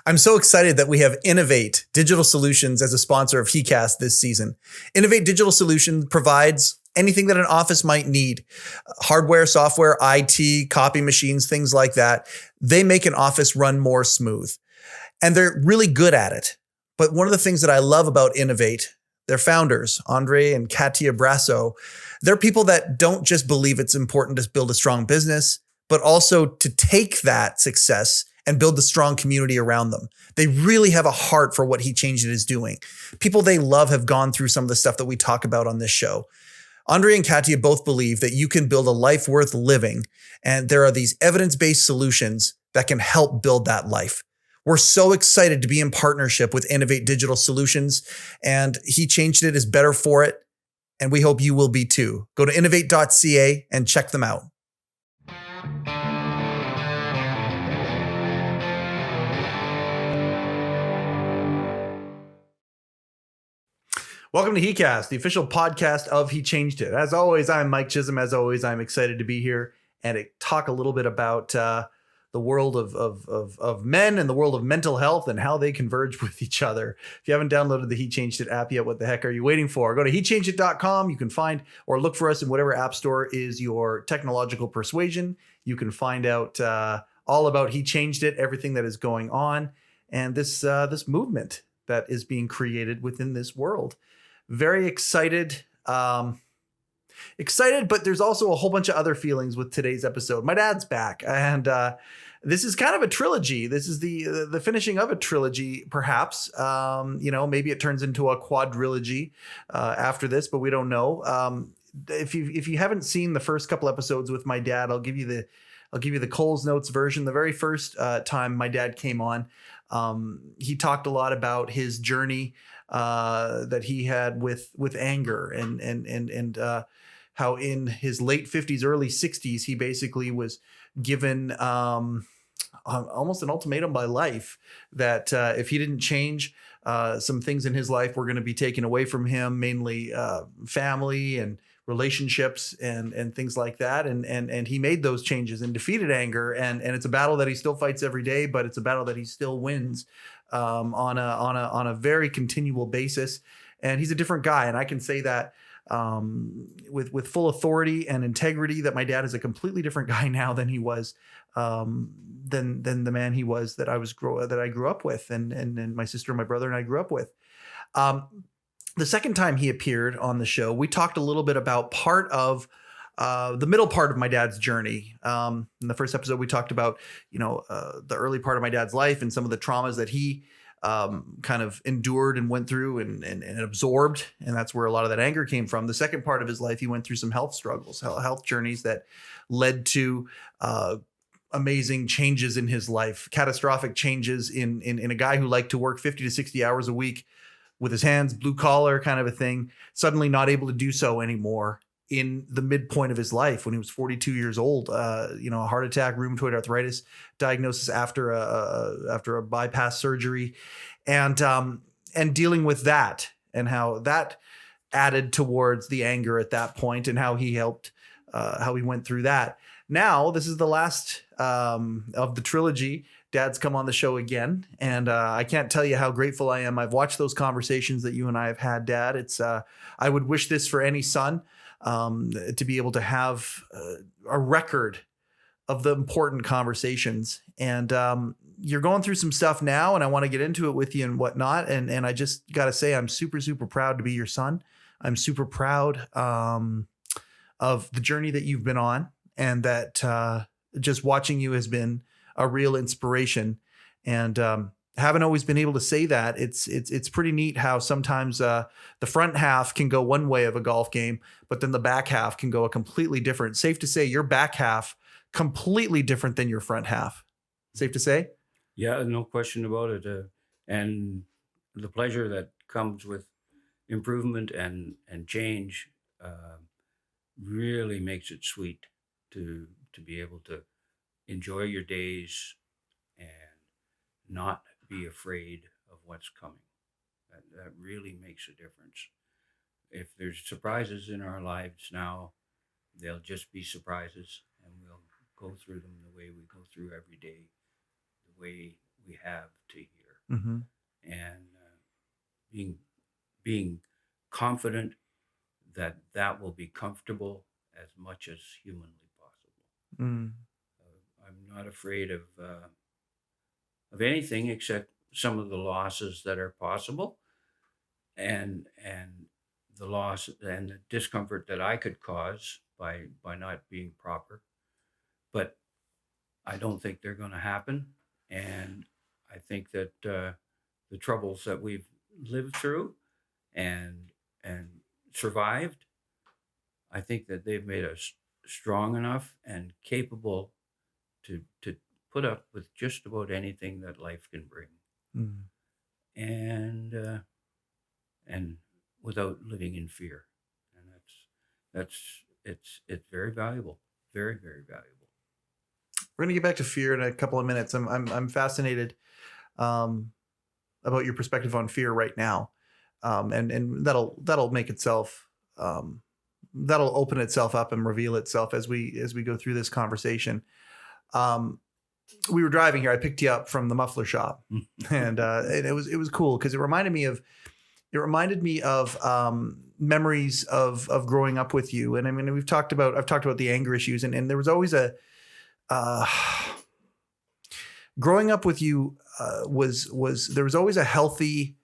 I'm so excited that we have Innovate Digital Solutions as a sponsor of heCast this season. Innovate Digital Solutions provides anything that an office might need: hardware, software, IT, copy machines, things like that. They make an office run more smooth, and they're really good at it. But one of the things that I love about Innovate, their founders, Andre and Katia Brasso, they're people that don't just believe it's important to build a strong business, but also to take that success and build a strong community around them. They really have a heart for what heChanged It is doing. People they love have gone through some of the stuff that we talk about on this show. Andre and Katia both believe that you can build a life worth living, and there are these evidence-based solutions that can help build that life. We're so excited to be in partnership with Innovate Digital Solutions, and heChanged It is better for it, and we hope you will be too. Go to innovate.ca and check them out. Welcome to heCast, the official podcast of heChanged It. As always, I'm Mike Chisholm. As always, I'm excited to be here and to talk a little bit about the world of men and the world of mental health and how they converge with each other. If you haven't downloaded the heChanged It app yet, what the heck are you waiting for? Go to heChangedIt.com. You can find or look for us in whatever app store is your technological persuasion. You can find out all about heChanged It, everything that is going on, and this movement that is being created within this world. Very excited. Excited, but there's also a whole bunch of other feelings with today's episode. My dad's back, and this is kind of a trilogy. This is the finishing of a trilogy, perhaps. Maybe it turns into a quadrilogy after this, but we don't know. If you haven't seen the first couple episodes with my dad, I'll give you the Coles Notes version. The very first time my dad came on, he talked a lot about his journey that he had with anger and how in his late 50s, early 60s, he basically was given almost an ultimatum by life that if he didn't change, some things in his life were going to be taken away from him, mainly family and relationships and things like that. And he made those changes and defeated anger. And it's a battle that he still fights every day, but it's a battle that he still wins on a very continual basis. And he's a different guy. And I can say that with full authority and integrity, that my dad is a completely different guy now than he was than the man he was that I grew up with, and my sister and my brother and I grew up with. The second time he appeared on the show, we talked a little bit about part of the middle part of my dad's journey. In the first episode, we talked about, the early part of my dad's life and some of the traumas that he kind of endured and went through and absorbed. And that's where a lot of that anger came from. The second part of his life, he went through some health struggles, health journeys that led to amazing changes in his life, catastrophic changes in a guy who liked to work 50 to 60 hours a week with his hands, blue collar kind of a thing, suddenly not able to do so anymore in the midpoint of his life when he was 42 years old. A heart attack, rheumatoid arthritis diagnosis after a bypass surgery, and dealing with that and how that added towards the anger at that point and how he helped, how he went through that. Now, this is the last of the trilogy. Dad's come on the show again, and I can't tell you how grateful I am. I've watched those conversations that you and I have had, Dad. It's I would wish this for any son, to be able to have a record of the important conversations. And you're going through some stuff now, and I want to get into it with you and whatnot. And I just got to say, I'm super, super proud to be your son. I'm super proud of the journey that you've been on, and that just watching you has been a real inspiration. And haven't always been able to say that. It's pretty neat how sometimes the front half can go one way of a golf game, but then the back half can go a completely different. Safe to say your back half completely different than your front half. Safe to say? Yeah, no question about it. And the pleasure that comes with improvement and change really makes it sweet to be able to enjoy your days and not be afraid of what's coming. That really makes a difference. If there's surprises in our lives now, they'll just be surprises, and we'll go through them the way we go through every day, the way we have to here. Mm-hmm. and being confident that that will be comfortable as much as humanly possible. Mm. I'm not afraid of anything except some of the losses that are possible, and the loss and the discomfort that I could cause by not being proper. But I don't think they're going to happen, and I think that the troubles that we've lived through and and survived, I think that they've made us strong enough and capable to put up with just about anything that life can bring, Mm. and and without living in fear. And that's it's very valuable, very very valuable. We're gonna get back to fear in a couple of minutes. I'm fascinated um, about your perspective on fear right now, and that'll make itself that'll open itself up and reveal itself as we go through this conversation. Um, we were driving here. I picked you up from the muffler shop, and it was cool because it reminded me of memories of growing up with you. And I mean, I've talked about the anger issues, and there was always a uh, growing up with you was there was always a healthy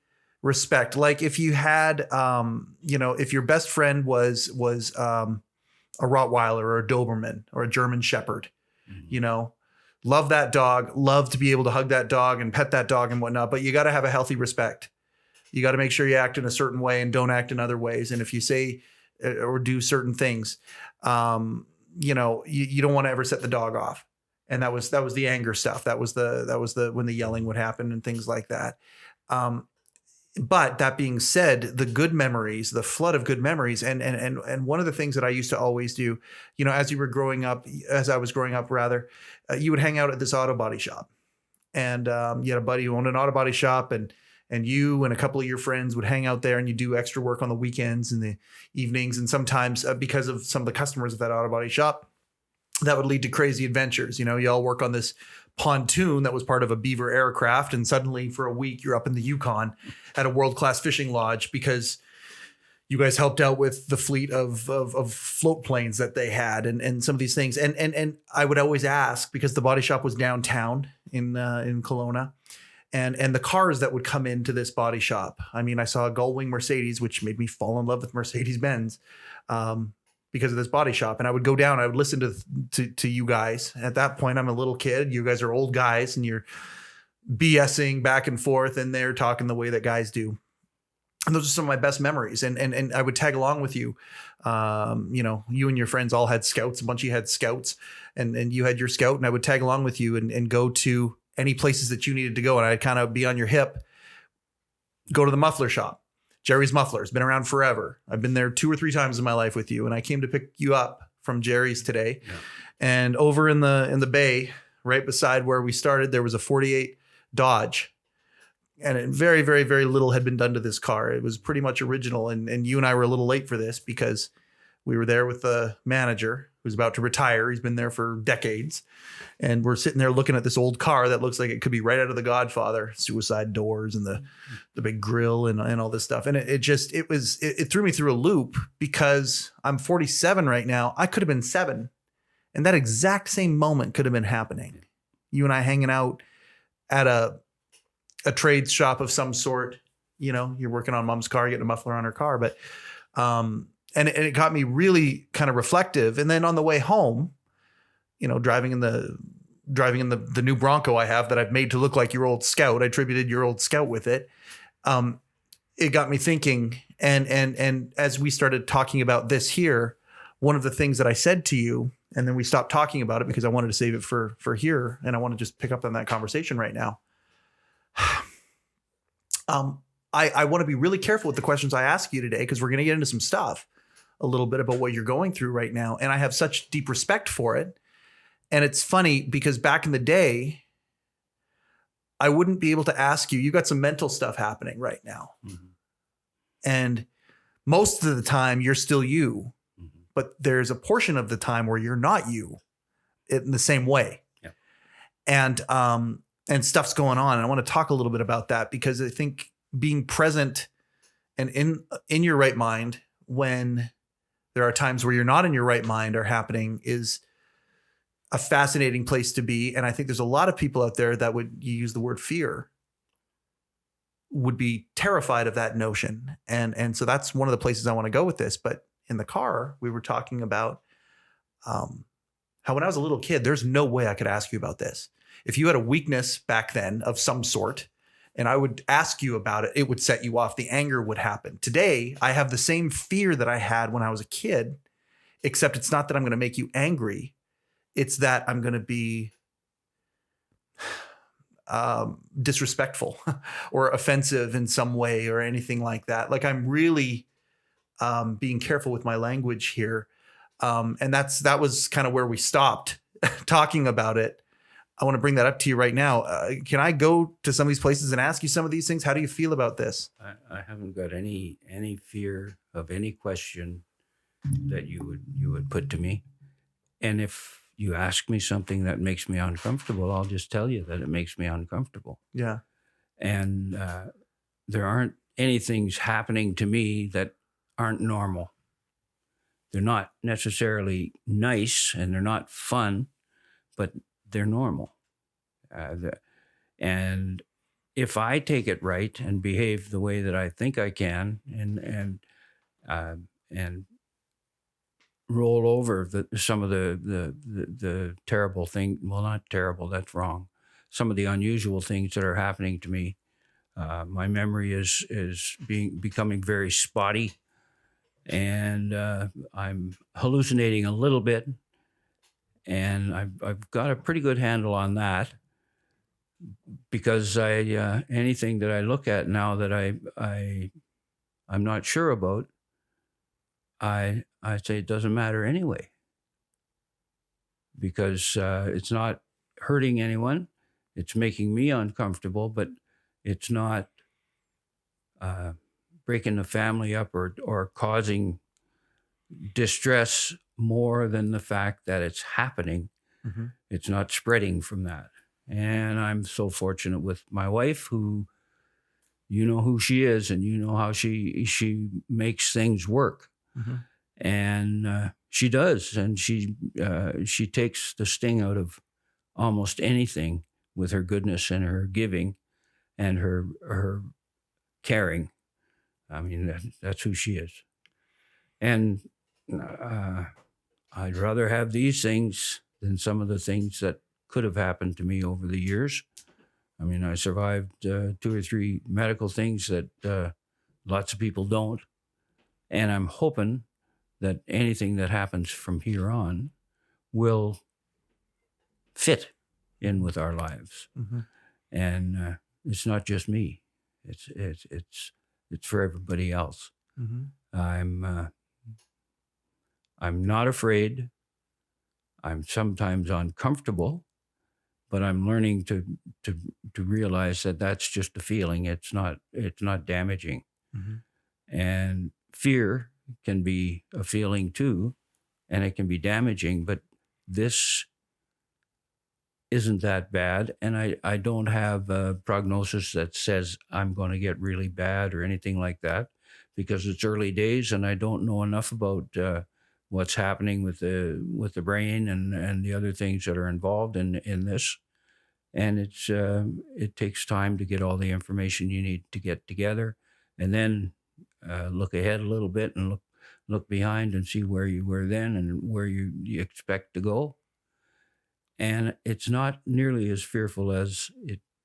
respect. Like if you had, if your best friend was a Rottweiler or a Doberman or a German Shepherd, Mhm. love that dog, love to be able to hug that dog and pet that dog and whatnot, but you got to have a healthy respect. You got to make sure you act in a certain way and don't act in other ways. And if you say or do certain things, you don't want to ever set the dog off. And that was the anger stuff. That was the when the yelling would happen and things like that. Um, but that being said, the good memories, the flood of good memories, and one of the things that I used to always do, as I was growing up, rather, you would hang out at this auto body shop, and you had a buddy who owned an auto body shop, and you and a couple of your friends would hang out there, and you do extra work on the weekends and the evenings, and sometimes because of some of the customers of that auto body shop, that would lead to crazy adventures. You all work on this pontoon that was part of a Beaver aircraft, and suddenly for a week you're up in the Yukon at a world-class fishing lodge because you guys helped out with the fleet of float planes that they had, and some of these things. And I would always ask, because the body shop was downtown in Kelowna, and the cars that would come into this body shop. I mean, I saw a Gullwing Mercedes, which made me fall in love with Mercedes Benz. Because of this body shop, and I would go down. I would listen to you guys. At that point, I'm a little kid. You guys are old guys, and you're BSing back and forth, and they're talking the way that guys do. And those are some of my best memories. And I would tag along with you. You and your friends all had scouts. A bunch of you had scouts, and you had your scout. And I would tag along with you and go to any places that you needed to go. And I'd kind of be on your hip. Go to the muffler shop. Jerry's Mufflers, been around forever. I've been there 2 or 3 times in my life with you, and I came to pick you up from Jerry's today. Yeah. And over in the bay, right beside where we started, there was a 48 Dodge, and very, very, very little had been done to this car. It was pretty much original, and you and I were a little late for this because we were there with the manager who's about to retire. He's been there for decades. And we're sitting there looking at this old car that looks like it could be right out of The Godfather, suicide doors and the big grill and all this stuff. And it threw me through a loop because I'm 47 right now. I could have been 7. And that exact same moment could have been happening. You and I hanging out at a trade shop of some sort. You're working on mom's car, getting a muffler on her car. But, and it got me really kind of reflective. And then on the way home, driving in the new Bronco I have that I've made to look like your old Scout. I attributed your old Scout with it. It got me thinking. And as we started talking about this here, one of the things that I said to you, and then we stopped talking about it because I wanted to save it for here. And I want to just pick up on that conversation right now. I want to be really careful with the questions I ask you today, because we're going to get into some stuff a little bit about what you're going through right now. And I have such deep respect for it. And it's funny because back in the day, I wouldn't be able to ask you. You got some mental stuff happening right now. Mm-hmm. And most of the time you're still you, Mm-hmm. but there's a portion of the time where you're not you in the same way. Yeah. And and stuff's going on. And I want to talk a little bit about that because I think being present and in your right mind when there are times where you're not in your right mind are happening is a fascinating place to be. And I think there's a lot of people out there that you use the word fear, would be terrified of that notion. And so that's one of the places I want to go with this. But in the car, we were talking about how when I was a little kid, there's no way I could ask you about this. If you had a weakness back then of some sort, and I would ask you about it, it would set you off. The anger would happen. Today, I have the same fear that I had when I was a kid, except it's not that I'm going to make you angry. It's that I'm going to be disrespectful or offensive in some way or anything like that. Like I'm really being careful with my language here. And that was kind of where we stopped talking about it. I want to bring that up to you right now. Can I go to some of these places and ask you some of these things? How do you feel about this? I haven't got any fear of any question that you would put to me. And if you ask me something that makes me uncomfortable, I'll just tell you that it makes me uncomfortable. Yeah. And there aren't any things happening to me that aren't normal. They're not necessarily nice and they're not fun, but they're normal. And if I take it right and behave the way that I think I can and roll over some of the terrible thing, well, not terrible, that's wrong. Some of the unusual things that are happening to me. My memory is becoming very spotty, and I'm hallucinating a little bit, and I've got a pretty good handle on that because anything that I look at now that I'm not sure about, I say it doesn't matter anyway, because it's not hurting anyone. It's making me uncomfortable, but it's not breaking the family up or causing distress more than the fact that it's happening. Mm-hmm. It's not spreading from that. And I'm so fortunate with my wife, who, you know who she is and you know how she makes things work. Mm-hmm. And she does. And she takes the sting out of almost anything with her goodness and her giving and her caring. I mean, that's who she is. And I'd rather have these things than some of the things that could have happened to me over the years. I mean, I survived 2 or 3 medical things that lots of people don't. And I'm hoping that anything that happens from here on will fit in with our lives. Mm-hmm. And it's not just me. It's for everybody else. Mm-hmm. I'm not afraid. I'm sometimes uncomfortable, but I'm learning to realize that that's just a feeling. It's not damaging. Mm-hmm. And fear can be a feeling too, and it can be damaging, but this isn't that bad. And I don't have a prognosis that says I'm going to get really bad or anything like that, because it's early days and I don't know enough about what's happening with the brain and the other things that are involved in this. And it takes time to get all the information you need to get together, and then look ahead a little bit and look behind and see where you were then and where you expect to go. And it's not nearly as fearful as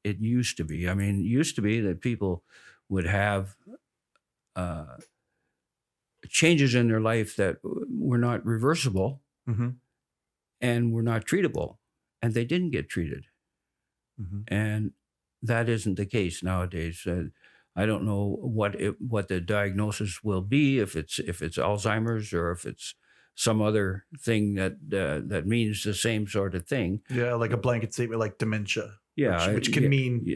it used to be. I mean, it used to be that people would have changes in their life that were not reversible. Mm-hmm. And were not treatable, and they didn't get treated. Mm-hmm. And that isn't the case nowadays. I don't know what the diagnosis will be, if it's Alzheimer's or if it's some other thing that means the same sort of thing. Yeah, like a blanket statement like dementia. Yeah, which can mean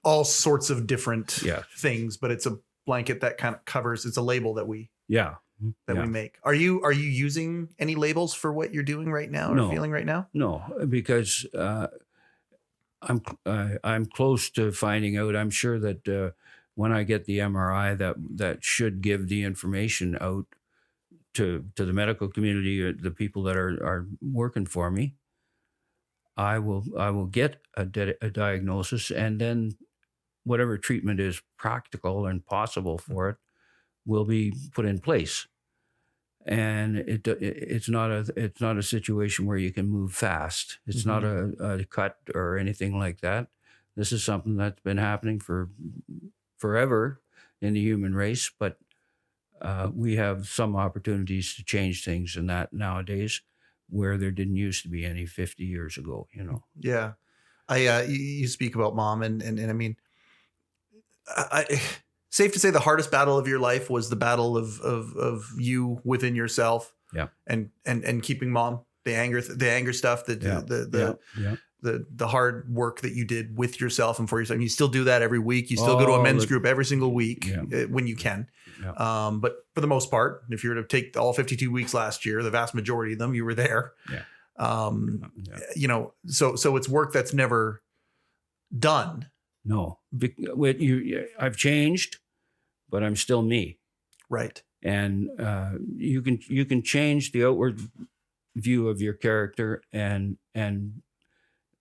all sorts of different things, but it's a blanket that kind of covers. It's a label that we we make. Are you using any labels for what you're doing right now or feeling right now? No, because I'm close to finding out. I'm sure that when I get the MRI, that should give the information out to the medical community, or the people that are working for me. I will get a diagnosis, and then whatever treatment is practical and possible for it will be put in place. And it's not a situation where you can move fast. It's not a cut or anything like that. This is something that's been happening for forever in the human race, but we have some opportunities to change things in that nowadays, where there didn't used to be any 50 years ago. Yeah. You speak about mom, and I mean, I safe to say the hardest battle of your life was the battle of you within yourself. Yeah. And keeping mom, the anger stuff, the hard work that you did with yourself and for yourself. And you still do that every week. You still go to a men's group every single week when you can. Yeah. But for the most part, if you were to take all 52 weeks last year, the vast majority of them, you were there. Yeah. So it's work that's never done. No, I've changed, but I'm still me. Right. And you can change the outward view of your character and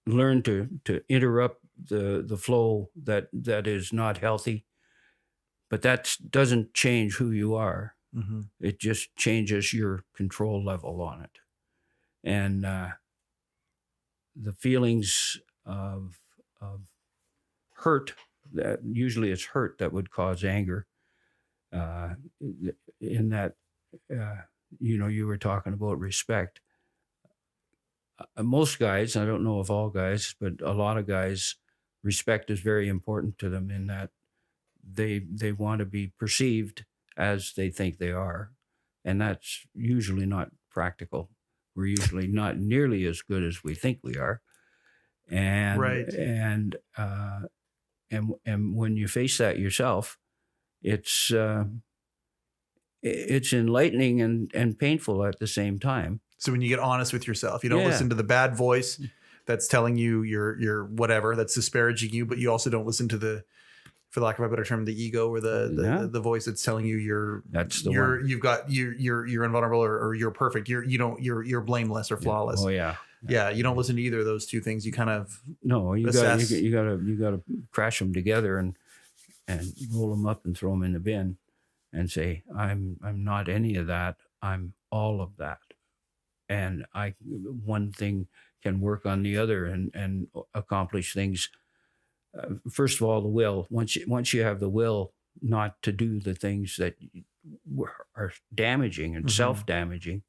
learn to interrupt the flow that is not healthy. But that doesn't change who you are. Mm-hmm. It just changes your control level on it. And the feelings of hurt, that usually it's hurt that would cause anger. In that, you were talking about respect. Most guys, I don't know if all guys, but a lot of guys, respect is very important to them, in that they want to be perceived as they think they are. And that's usually not practical. We're usually not nearly as good as we think we are. And, right. And when you face that yourself, it's enlightening and painful at the same time. So when you get honest with yourself, you don't listen to the bad voice that's telling you you're whatever, that's disparaging you, but you also don't listen to the, for lack of a better term, the ego, or the voice that's telling you you're invulnerable, or you're perfect. You're blameless or flawless. Oh yeah. Yeah, you don't listen to either of those two things. You kind of you got to crash them together and roll them up and throw them in the bin, and say, I'm not any of that. I'm all of that, and one thing can work on the other and accomplish things. First of all, the will. Once you have the will not to do the things that are damaging and self-damaging,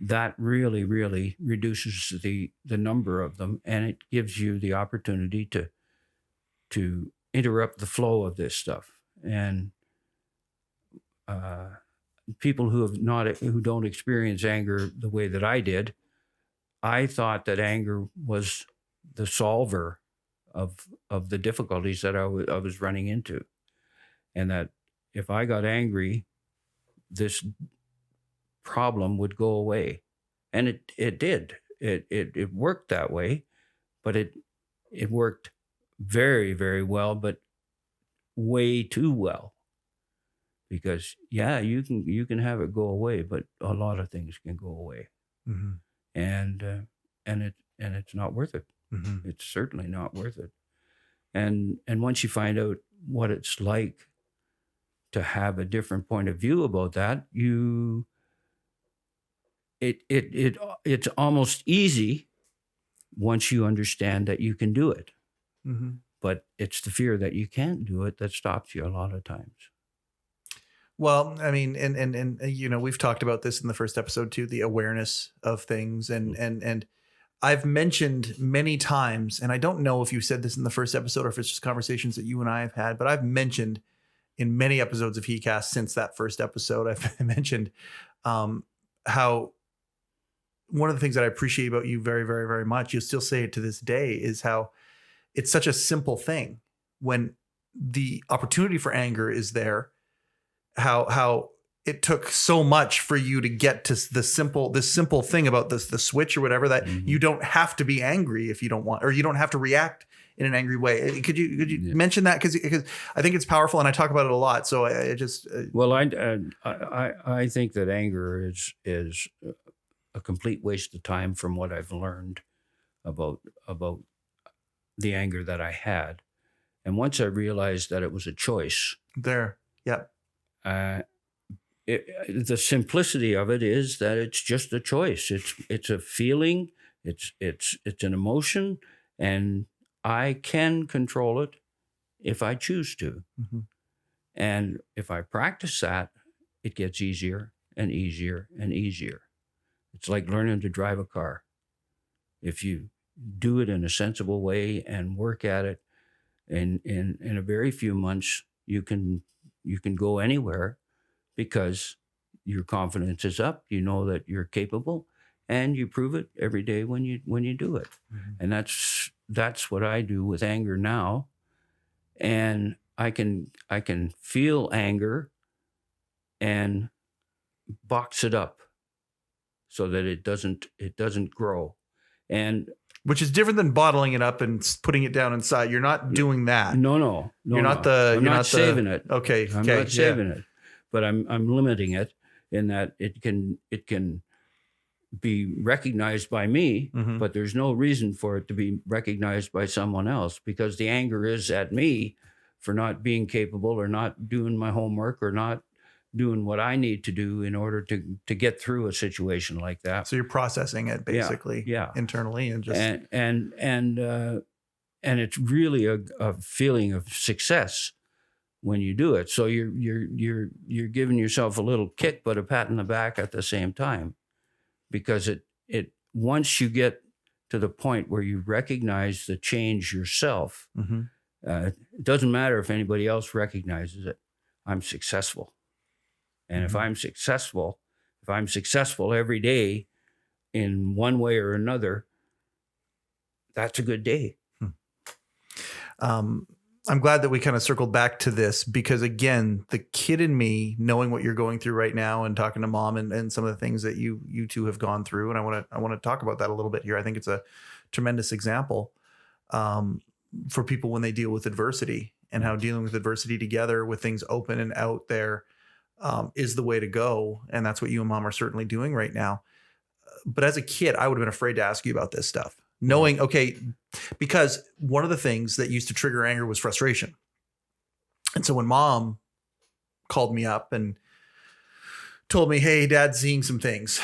that really, really reduces the number of them, and it gives you the opportunity to interrupt the flow of this stuff. And people who don't experience anger the way that I did, I thought that anger was the solver of the difficulties that I was running into, and that if I got angry, this problem would go away. And it did. It worked that way, but it worked very, very well, but way too well. Because you can have it go away, but a lot of things can go away. Mm-hmm. And it's not worth it. Mm-hmm. It's certainly not worth it. And once you find out what it's like to have a different point of view about that, it's almost easy once you understand that you can do it. Mm-hmm. But it's the fear that you can't do it that stops you a lot of times. Well, I mean, and we've talked about this in the first episode too, the awareness of things, and I've mentioned many times, and I don't know if you said this in the first episode or if it's just conversations that you and I have had, but I've mentioned in many episodes of heCast since that first episode, I've mentioned how one of the things that I appreciate about you very, very, very much, you still say it to this day, is how it's such a simple thing when the opportunity for anger is there, how it took so much for you to get to this simple thing about the switch or whatever, that you don't have to be angry if you don't want, or you don't have to react in an angry way. Could you mention that? Because I think it's powerful, and I talk about it a lot. So I just well, I think that anger is a complete waste of time from what I've learned about the anger that I had, and once I realized that it was a choice. There, yeah. The simplicity of it is that it's just a choice. It's a feeling. It's an emotion, and I can control it if I choose to. And if I practice that, it gets easier and easier and easier. It's like learning to drive a car. If you do it in a sensible way and work at it, in a very few months, you can go anywhere, because your confidence is up. You know that you're capable, and you prove it every day when you do it. And that's what I do with anger now. And I can feel anger and box it up so that it doesn't grow. And which is different than bottling it up and putting it down inside. You're not doing that. No. You're not I'm not saving it. Okay. I'm not saving it, but I'm limiting it in that it can be recognized by me, but there's no reason for it to be recognized by someone else, because the anger is at me for not being capable, or not doing my homework, or not doing what I need to do in order to get through a situation like that. So you're processing it basically, internally, and just and it's really a feeling of success when you do it. So you're giving yourself a little kick, but a pat in the back at the same time, because it once you get to the point where you recognize the change yourself, it doesn't matter if anybody else recognizes it. I'm successful. And if I'm successful every day in one way or another, that's a good day. I'm glad that we kind of circled back to this, because again, the kid in me, knowing what you're going through right now and talking to mom and some of the things that you two have gone through. And I want to talk about that a little bit here. I think it's a tremendous example for people when they deal with adversity, and how dealing with adversity together, with things open and out there, is the way to go. And that's what you and mom are certainly doing right now. But as a kid, I would have been afraid to ask you about this stuff, knowing, okay, because one of the things that used to trigger anger was frustration. And so when mom called me up and told me, hey, dad's seeing some things,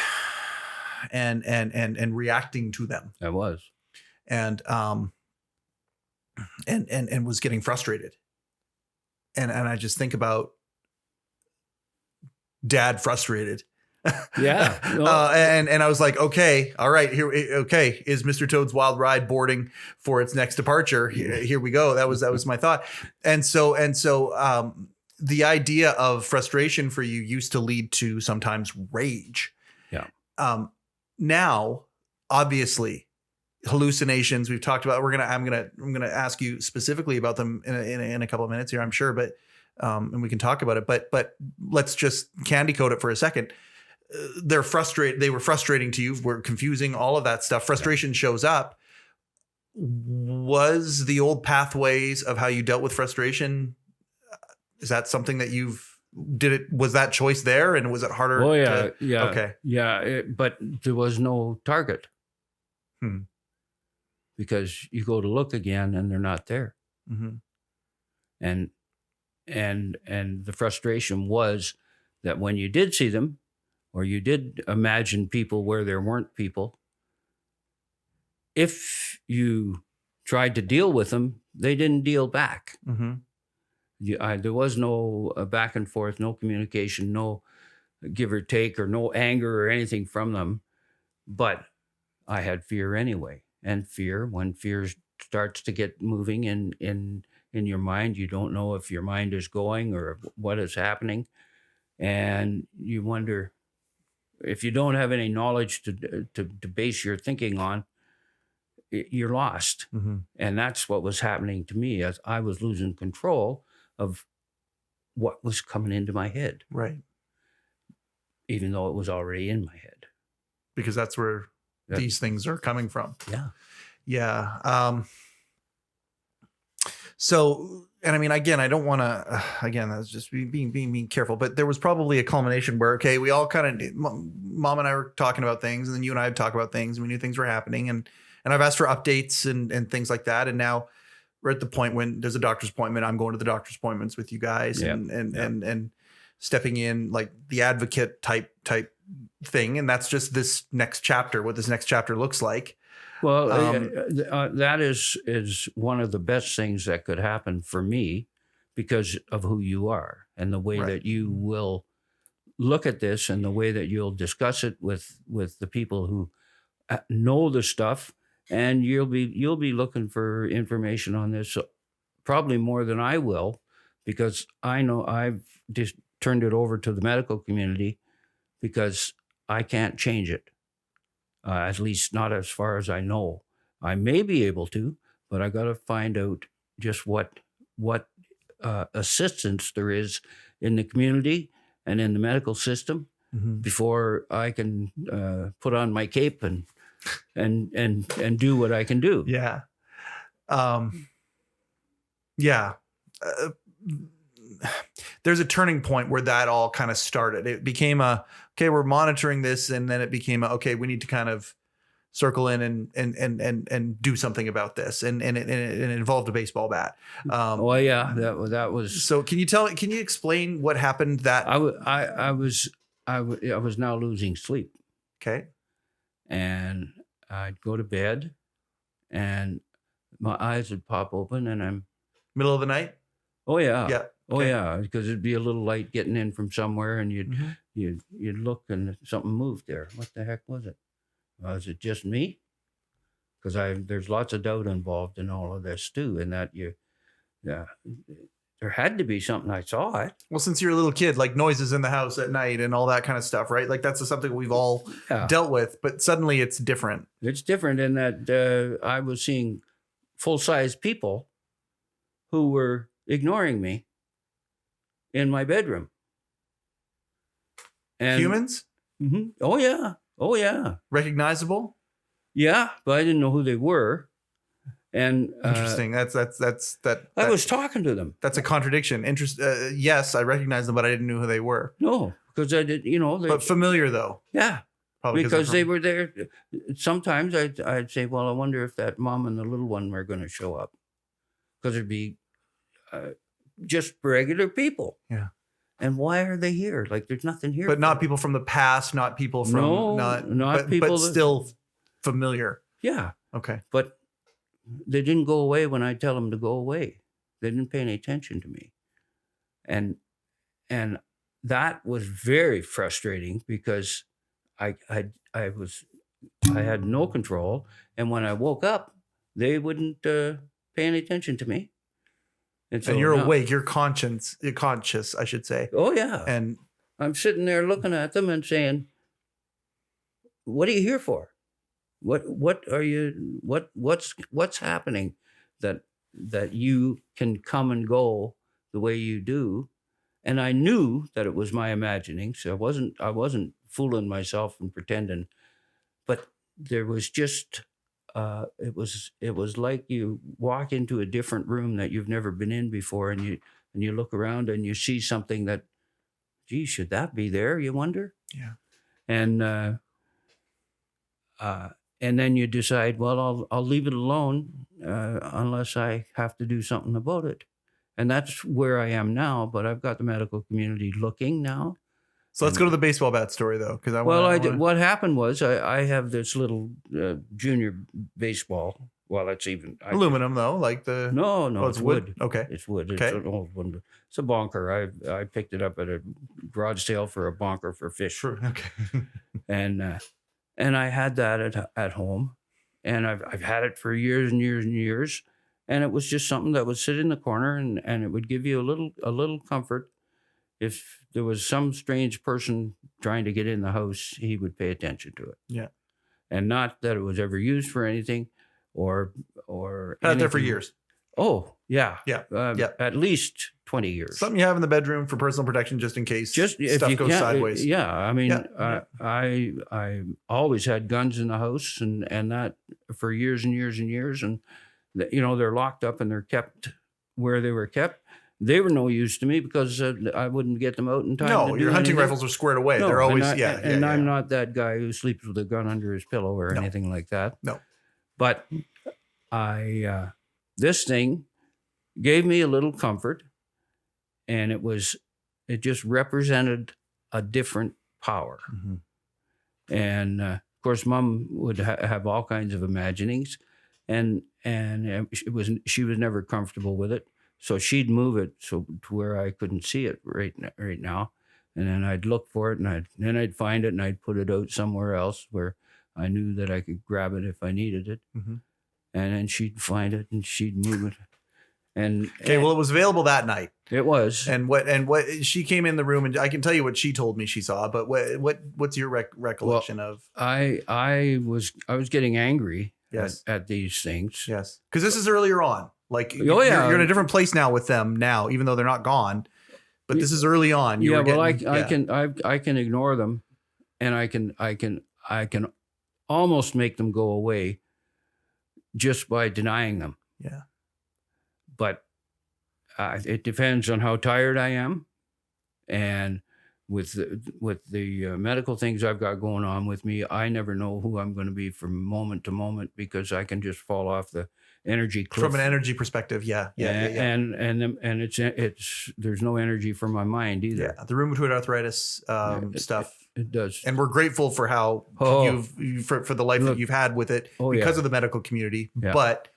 and reacting to them. I was. And was getting frustrated. And I just think about dad frustrated. Yeah. And I was like, okay, all right, okay. Is Mr. Toad's Wild Ride boarding for its next departure? Here we go. That was my thought. And so the idea of frustration for you used to lead to sometimes rage. Yeah. Now, obviously, hallucinations we've talked about. I'm gonna ask you specifically about them in a couple of minutes here, I'm sure, but and we can talk about it. But let's just candy coat it for a second. They're frustrated. They were frustrating to you. Were confusing. All of that stuff. Frustration shows up. Was the old pathways of how you dealt with frustration? Is that something that was that choice there, and was it harder? Oh yeah, yeah. Okay, yeah. But there was no target. Because you go to look again and they're not there. And the frustration was that when you did see them, or you did imagine people where there weren't people, if you tried to deal with them, they didn't deal back. There was no back and forth, no communication, no give or take, or no anger or anything from them. But I had fear anyway. And fear, when fear starts to get moving in your mind, you don't know if your mind is going or what is happening. And you wonder, if you don't have any knowledge to base your thinking on, you're lost. And that's what was happening to me, as I was losing control of what was coming into my head. Right. even though it was already in my head. Because that's where these things are coming from. Yeah. Yeah. So, and I mean, again, I don't want to, again, that's just being careful, but there was probably a culmination where, okay, we all kind of, mom and I were talking about things, and then you and I would talk about things, and we knew things were happening, and I've asked for updates and things like that. And now we're at the point when there's a doctor's appointment. I'm going to the doctor's appointments with you guys and stepping in like the advocate type thing. And that's just this next chapter, what this next chapter looks like. Well, that is one of the best things that could happen for me because of who you are and the way that you will look at this and the way that you'll discuss it with the people who know the stuff, and you'll be looking for information on this probably more than I will, because I know I've just turned it over to the medical community because I can't change it. At least not as far as I know. I may be able to, but I got to find out just what assistance there is in the community and in the medical system before I can put on my cape and do what I can do. Yeah. There's a turning point where that all kind of started. It became okay, we're monitoring this, and then it became okay, we need to kind of circle in and do something about this, and it involved a baseball bat. That was. So can you explain what happened? That I was now losing sleep. Okay. And I'd go to bed, and my eyes would pop open, and I'm middle of the night. Oh yeah. Yeah. Oh yeah, because it'd be a little light getting in from somewhere, and you'd look, and something moved there. What the heck was it? Was it just me? Because there's lots of doubt involved in all of this too, and that there had to be something. I saw it. Well, since you're a little kid, like noises in the house at night and all that kind of stuff, right? Like that's something we've all dealt with, but suddenly it's different. It's different in that I was seeing full-size people who were ignoring me in my bedroom. And humans? Mm-hmm. Oh yeah. Recognizable? Yeah, but I didn't know who they were. And interesting. That's I was talking to them. That's a contradiction. Yes, I recognize them, but I didn't know who they were. No, because I did. But familiar though. Yeah, probably because they were there. Sometimes I'd say, well, I wonder if that mom and the little one were going to show up, because it'd be just regular people. Yeah. And why are they here? Like there's nothing here. But not people from the past, not people from not people, but still familiar. Yeah. Okay. But they didn't go away when I tell them to go away. They didn't pay any attention to me. And that was very frustrating because I had no control. And when I woke up, they wouldn't pay any attention to me. And you're awake, you're conscious, I should say. Oh yeah. And I'm sitting there looking at them and saying, what are you here for? What are you, what's happening that you can come and go the way you do? And I knew that it was my imagining, so I wasn't fooling myself and pretending, but there was just, it was like you walk into a different room that you've never been in before, and you look around and you see something that, gee, should that be there? You wonder. Yeah. And then you decide, well, I'll leave it alone unless I have to do something about it. And that's where I am now. But I've got the medical community looking now. So let's go to the baseball bat story, though, because what happened was I have this little junior baseball. Well, it's even aluminum though, like the no, it's wood. Okay, it's wood. Okay. It's an old one. It's a bonker. I picked it up at a garage sale for a bonker for fish. Sure. Okay. And I had that at home, and I've had it for years and years and years, and it was just something that would sit in the corner, and it would give you a little comfort. If there was some strange person trying to get in the house, he would pay attention to it. Yeah. And not that it was ever used for anything or had it there for years. Oh, yeah. Yeah. At least 20 years. Something you have in the bedroom for personal protection, just in case Just if stuff you goes can't, sideways. yeah. I mean, Yeah. I always had guns in the house, and that for years and years and years, and they're locked up and they're kept where they were kept. They were no use to me because I wouldn't get them out in time. No, to do your hunting anything. rifles are squared away. No, They're always and I'm not that guy who sleeps with a gun under his pillow or No. anything like that. No. But this thing gave me a little comfort, and it just represented a different power. Mm-hmm. And of course, Mom would have all kinds of imaginings, and she was never comfortable with it. So she'd move it to where I couldn't see it right now, and then I'd look for it, and then I'd find it, and I'd put it out somewhere else where I knew that I could grab it if I needed it. Mm-hmm. And then she'd find it, and she'd move it. And well, it was available that night. It was. And what she came in the room, and I can tell you what she told me she saw. But what's your recollection of? I was getting angry. Yes. At these things. Yes, because this is earlier on. Like, you're in a different place now with them now, even though they're not gone. But this is early on. I can ignore them, and I can almost make them go away just by denying them. Yeah. But it depends on how tired I am, and with the medical things I've got going on with me, I never know who I'm going to be from moment to moment because I can just fall off the energy cliff. From an energy perspective, yeah. And it's there's no energy for my mind either. Yeah, the rheumatoid arthritis stuff. It does, and we're grateful for how for the life that you've had with it because of the medical community. Yeah. But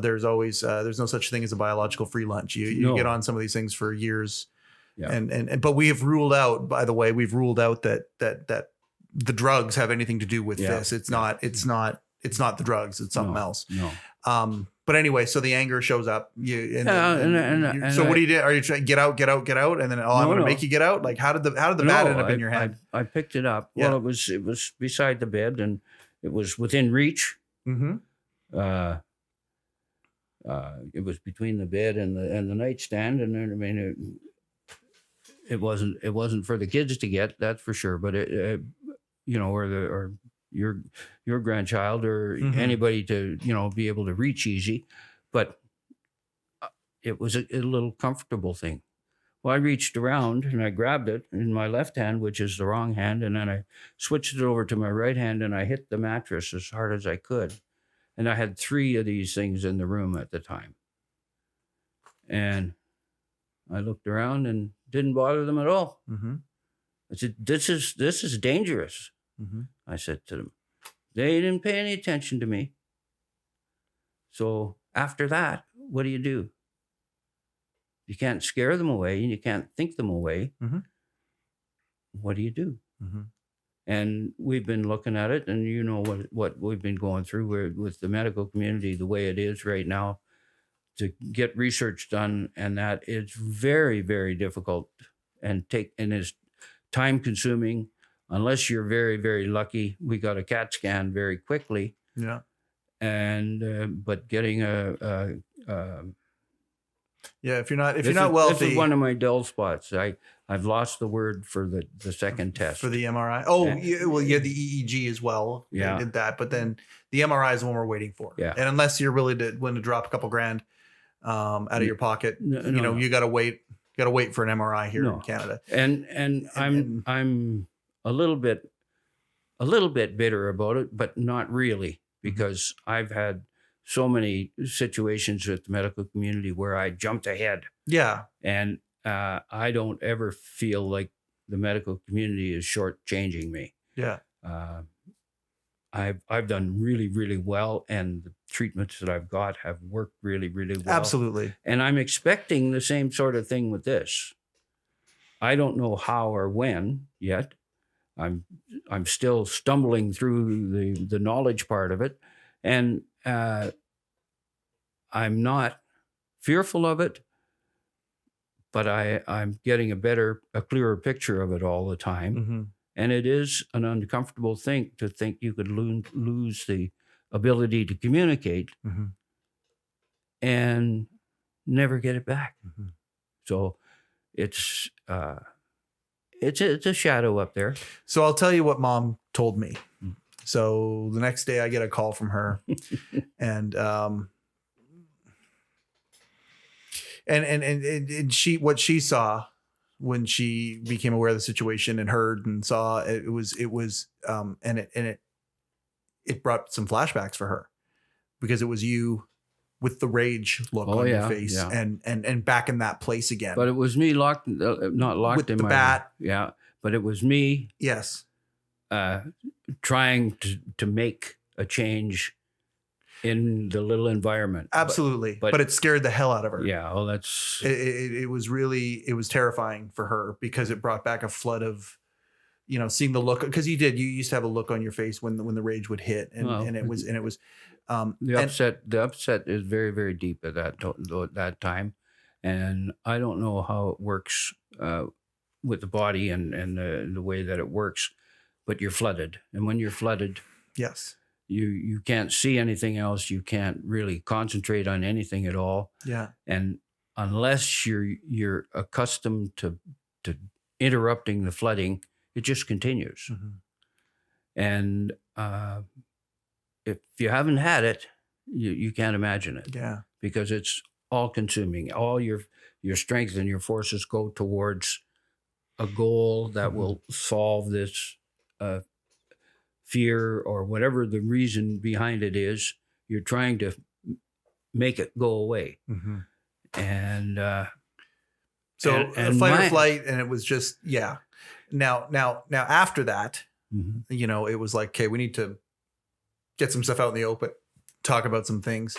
there's always there's no such thing as a biological free lunch. You get on some of these things for years. Yeah. And but we have ruled out, by the way, that the drugs have anything to do with this. It's not the drugs. It's something else. No. But anyway, so the anger shows up. So what do you do? Are you trying to get out? And then I'm going to make you get out. Like how did the bat end up in your hand? I picked it up. Yeah. Well, it was beside the bed, and it was within reach. Mm-hmm. It was between the bed and the nightstand, and then, I mean, it wasn't for the kids to get, that's for sure. But or your grandchild or anybody to be able to reach easy. But it was a little comfortable thing. Well, I reached around and I grabbed it in my left hand, which is the wrong hand, and then I switched it over to my right hand, and I hit the mattress as hard as I could. And I had 3 of these things in the room at the time. And I looked around and didn't bother them at all. Mm-hmm. I said, this is dangerous. Mm-hmm. I said to them. They didn't pay any attention to me. So after that, what do? You can't scare them away, and you can't think them away. Mm-hmm. What do you do? Mm-hmm. And we've been looking at it, and what we've been going through with the medical community, the way it is right now, to get research done, and that it's very, very difficult and is time consuming. Unless you're very, very lucky, we got a CAT scan very quickly. Yeah. And but getting if you're not wealthy, this is one of my dull spots. I've lost the word for the second test for the MRI. Oh, yeah. Well, you had the EEG as well. Yeah, they did that, but then the MRI is the one we're waiting for. Yeah, and unless you're willing to drop a couple grand out of your pocket, you got to wait. Got to wait for an MRI here in Canada. And I'm a little bit bitter about it, but not really, because I've had so many situations with the medical community where I jumped ahead. Yeah. And I don't ever feel like the medical community is shortchanging me. Yeah. I've done really, really well, and the treatments that I've got have worked really, really well. Absolutely. And I'm expecting the same sort of thing with this. I don't know how or when yet. I'm still stumbling through the knowledge part of it, and I'm not fearful of it, but I'm getting a clearer picture of it all the time. Mm-hmm. And it is an uncomfortable thing to think you could lose the ability to communicate and never get it back. Mm-hmm. So it's a shadow up there. So I'll tell you what Mom told me. Mm. So the next day I get a call from her, and she, what she saw when she became aware of the situation and heard and saw it was it brought some flashbacks for her, because it was you with the rage look on your face and back in that place again. But it was me not locked with in the my bat. Yeah, but it was me. Yes. Trying to make a change in the little environment. Absolutely. But it scared the hell out of her. Yeah. Well, that's it was terrifying for her, because it brought back a flood of, seeing the look, because you used to have a look on your face when the rage would hit, and it was the upset is very, very deep at that time. And I don't know how it works with the body and the way that it works, but you're flooded. And when you're flooded, yes, you can't see anything else. You can't really concentrate on anything at all. Yeah. And unless you're accustomed to interrupting the flooding, it just continues. Mm-hmm. And if you haven't had it, you can't imagine it. Yeah. Because it's all consuming. All your strength and your forces go towards a goal that mm-hmm. will solve this fear, or whatever the reason behind it is. You're trying to make it go away. Mm-hmm. And and fight or flight, and it was just, yeah. Now after that, mm-hmm. It was like, okay, we need to get some stuff out in the open, talk about some things.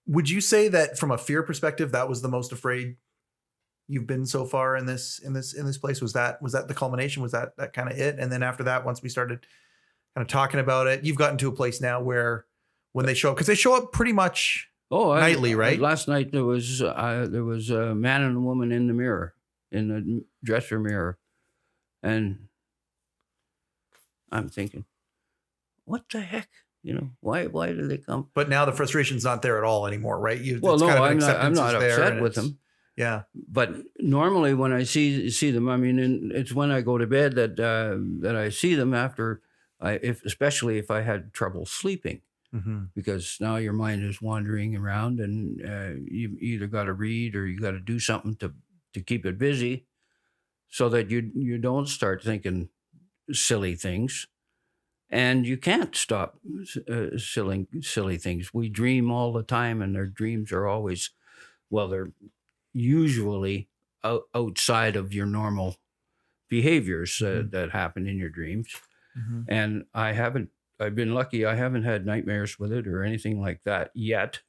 Would you say that from a fear perspective, that was the most afraid you've been so far in this place? Was that the culmination? Was that kind of it? And then after that, once we started kind of talking about it, you've gotten to a place now where when they show up, because they show up pretty much nightly, right? Last night there was a man and a woman in the dresser mirror, and I'm thinking, what the heck? Why do they come? But now the frustration's not there at all anymore, right? I'm not upset with them. Yeah. But normally when I see them, I mean, it's when I go to bed that I see them after, especially if I had trouble sleeping, mm-hmm. because now your mind is wandering around, and you either got to read or you got to do something to keep it busy, so that you don't start thinking silly things. And you can't stop silly things. We dream all the time, and their dreams are always, they're usually outside of your normal behaviors mm-hmm. that happen in your dreams. Mm-hmm. And I've been lucky. I haven't had nightmares with it or anything like that yet.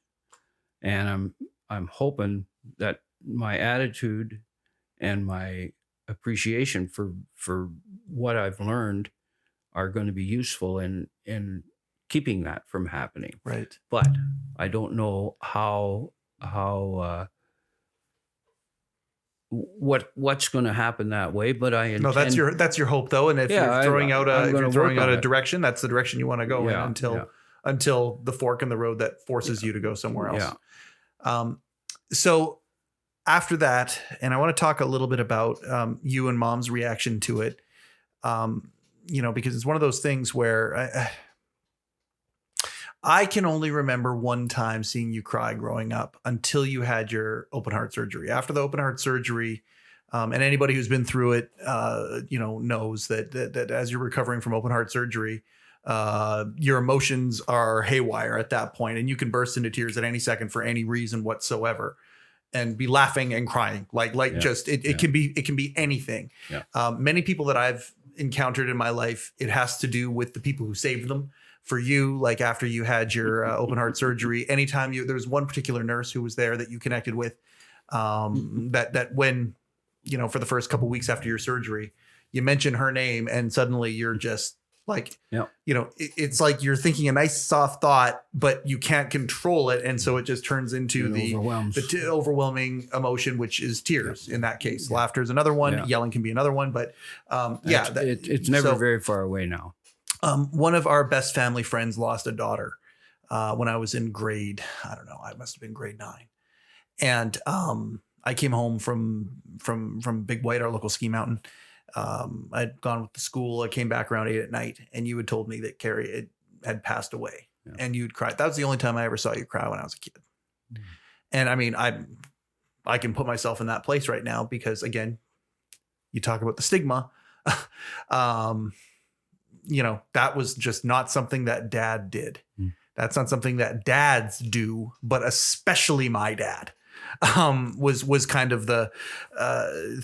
And I'm hoping that my attitude and my appreciation for what I've learned are going to be useful in keeping that from happening. Right. But I don't know how what's going to happen that way, but I intend... No, that's your hope though. And if you're throwing out a direction, that's the direction you want to go in until the fork in the road that forces you to go somewhere else. Yeah. So after that, and I want to talk a little bit about you and Mom's reaction to it. Because it's one of those things where I can only remember one time seeing you cry growing up until you had your open heart surgery. After the open heart surgery, and anybody who's been through it, knows that as you're recovering from open heart surgery, your emotions are haywire at that point, and you can burst into tears at any second for any reason whatsoever, and be laughing and crying. It can be anything. Yeah. Many people that I've encountered in my life, it has to do with the people who saved them. For you, like after you had your open heart surgery, anytime there was one particular nurse who was there that you connected with, that when, for the first couple of weeks after your surgery, you mention her name and suddenly you're just like, it's like you're thinking a nice soft thought, but you can't control it. And so it just turns into the overwhelming emotion, which is tears in that case. Laughter is another one. Yelling can be another one, but it's never very far away now. One of our best family friends lost a daughter when I was in grade, I don't know, I must have been grade 9. And I came home from Big White, our local ski mountain. I'd gone with the school. I came back around 8 p.m. and you had told me that Carrie had passed away, Yeah. and you'd cried. That was the only time I ever saw you cry when I was a kid. Mm. And I mean, I can put myself in that place right now because, again, you talk about the stigma. That was just not something that Dad did. Mm. That's not something that dads do, but especially my dad. Was kind of the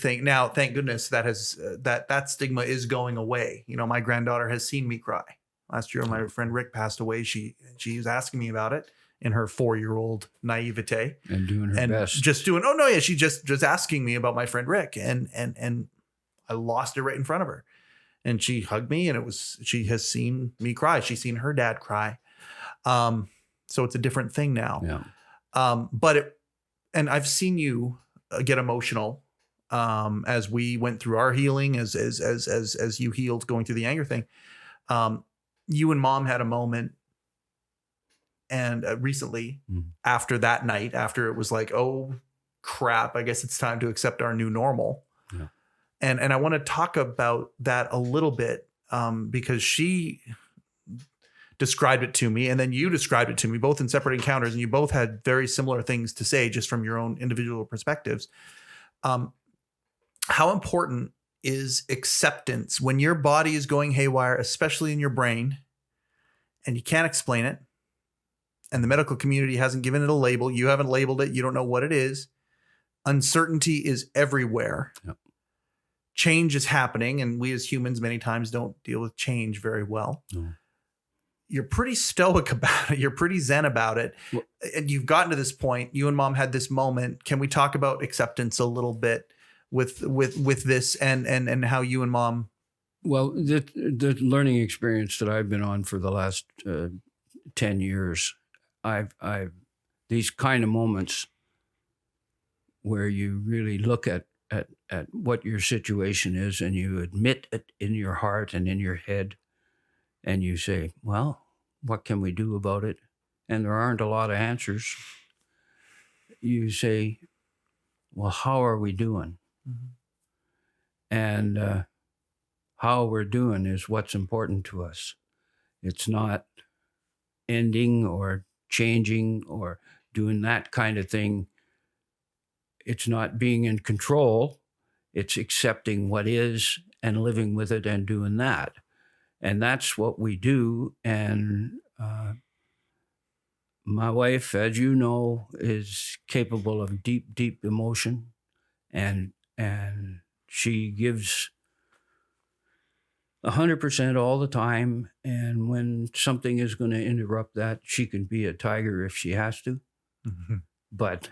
thing. Now, thank goodness that stigma is going away. My granddaughter has seen me cry. Last year, my friend Rick passed away. She was asking me about it in her 4-year-old naivete and doing her best. She just asking me about my friend Rick, and I lost it right in front of her, and she hugged me, and she has seen me cry. She's seen her dad cry. So it's a different thing now. Yeah. And I've seen you get emotional as we went through our healing, as you healed going through the anger thing. You and Mom had a moment, and recently, after that night, after it was like, oh crap, I guess it's time to accept our new normal. Yeah. And I want to talk about that a little bit because she described it to me, and then you described it to me, both in separate encounters, and you both had very similar things to say just from your own individual perspectives. How important is acceptance when your body is going haywire, especially in your brain, and you can't explain it, and the medical community hasn't given it a label, you haven't labeled it, you don't know what it is. Uncertainty is everywhere. Yep. Change is happening, and we as humans many times don't deal with change very well. No. You're pretty stoic about it. You're pretty zen about it. Well, and you've gotten to this point. You and Mom had this moment. Can we talk about acceptance a little bit with this and how you and Mom? Well, the learning experience that I've been on for the last 10 years, I've these kind of moments where you really look at what your situation is, and you admit it in your heart and in your head. And you say, well, what can we do about it? And there aren't a lot of answers. You say, well, how are we doing? Mm-hmm. And how we're doing is what's important to us. It's not ending or changing or doing that kind of thing. It's not being in control. It's accepting what is and living with it and doing that. And that's what we do. And my wife, as you know, is capable of deep, deep emotion. And she gives 100% all the time. And when something is going to interrupt that, she can be a tiger if she has to. Mm-hmm. But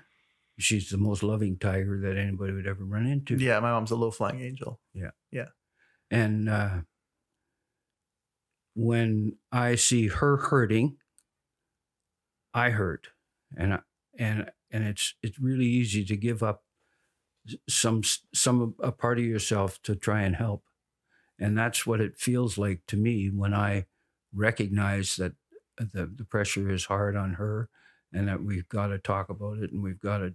she's the most loving tiger that anybody would ever run into. Yeah, my mom's a low-flying angel. Yeah. Yeah. And when I see her hurting, I hurt, and it's really easy to give up a part of yourself to try and help, and that's what it feels like to me when I recognize that the pressure is hard on her, and that we've got to talk about it, and we've got to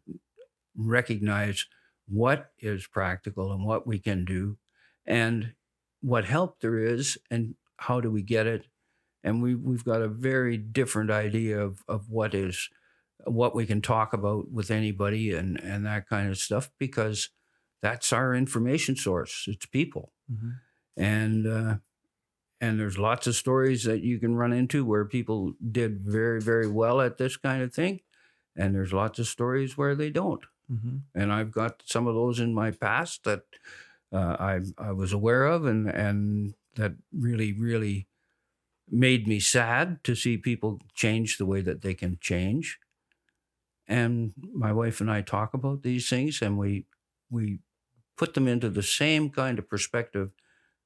recognize what is practical and what we can do, and what help there is, and how do we get it? And we've got a very different idea of what we can talk about with anybody and that kind of stuff, because that's our information source. It's people. Mm-hmm. And there's lots of stories that you can run into where people did very, very well at this kind of thing. And there's lots of stories where they don't. Mm-hmm. And I've got some of those in my past that I was aware of, and that really, really made me sad to see people change the way that they can change. And my wife and I talk about these things, and we put them into the same kind of perspective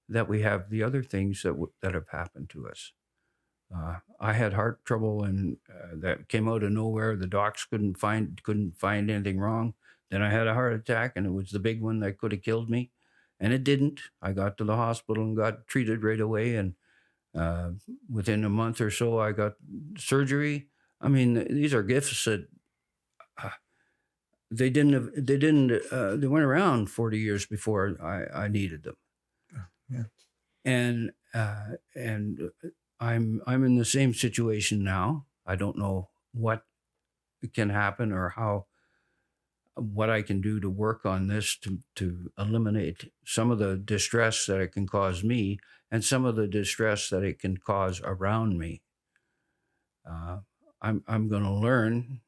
that we have the other things that have happened to us. I had heart trouble, and that came out of nowhere. The docs couldn't find anything wrong. Then I had a heart attack, and it was the big one that could have killed me. And it didn't. I got to the hospital and got treated right away. And within a month or so, I got surgery. I mean, these are gifts that they went around 40 years before I needed them. Yeah. And I'm in the same situation now. I don't know what can happen or what I can do to work on this to eliminate some of the distress that it can cause me and some of the distress that it can cause around me. I'm going to learn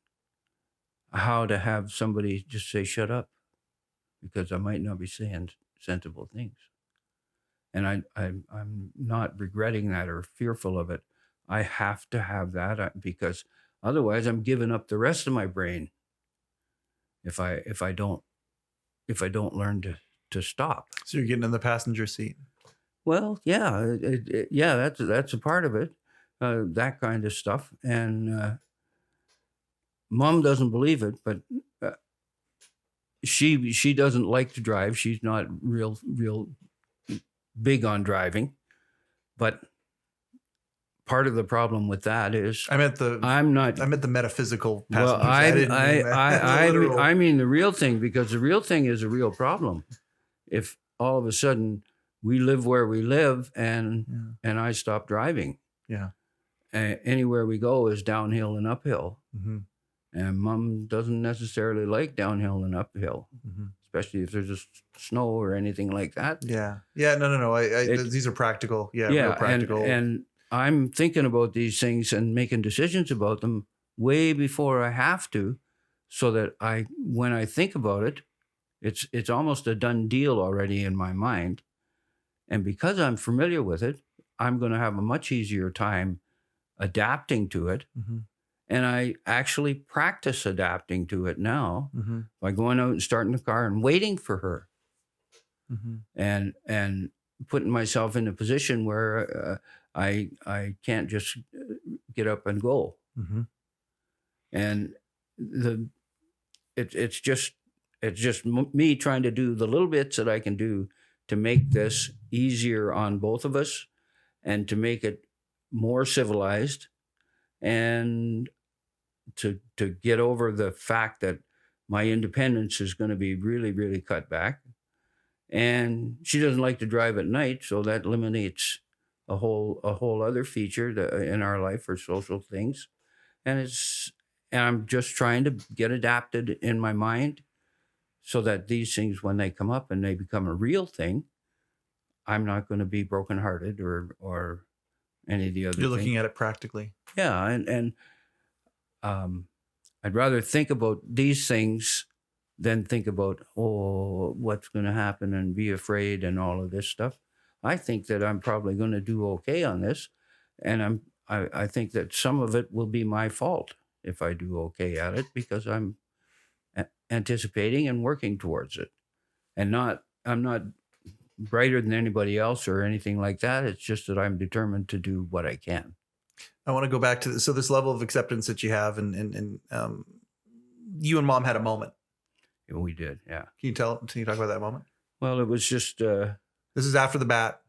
how to have somebody just say, shut up, because I might not be saying sensible things. And I'm not regretting that or fearful of it. I have to have that because otherwise I'm giving up the rest of my brain if I don't learn to stop. So you're getting in the passenger seat. Well, yeah, that's a part of it, that kind of stuff. And Mom doesn't believe it, but she doesn't like to drive. She's not real big on driving, but part of the problem with that is I meant the metaphysical passenger. Well, I mean the real thing, because the real thing is a real problem. If all of a sudden we live where we live and I stop driving, anywhere we go is downhill and uphill. Mm-hmm. And Mom doesn't necessarily like downhill and uphill, especially if there's just snow or anything like that. Yeah. No. These are practical. Real practical. And I'm thinking about these things and making decisions about them way before I have to, so that when I think about it, it's almost a done deal already in my mind. And because I'm familiar with it, I'm going to have a much easier time adapting to it. Mm-hmm. And I actually practice adapting to it now by going out and starting the car and waiting for her, and putting myself in a position where I can't just get up and go. Mm-hmm. And it's just me trying to do the little bits that I can do to make this easier on both of us and to make it more civilized, and to get over the fact that my independence is going to be really, really cut back. And she doesn't like to drive at night, so that eliminates a whole other feature in our life for social things. And I'm just trying to get adapted in my mind so that these things, when they come up and they become a real thing, I'm not going to be brokenhearted or any of the other You're looking things. at it practically. Yeah, and I'd rather think about these things than think about, what's going to happen and be afraid and all of this stuff. I think that I'm probably going to do okay on this, and I think that some of it will be my fault if I do okay at it, because I'm anticipating and working towards it, and I'm not brighter than anybody else or anything like that. It's just that I'm determined to do what I can. I want to go back to this level of acceptance that you have, and you and Mom had a moment. We did, yeah. Can you talk about that moment? Well, it was just. This is after the bat.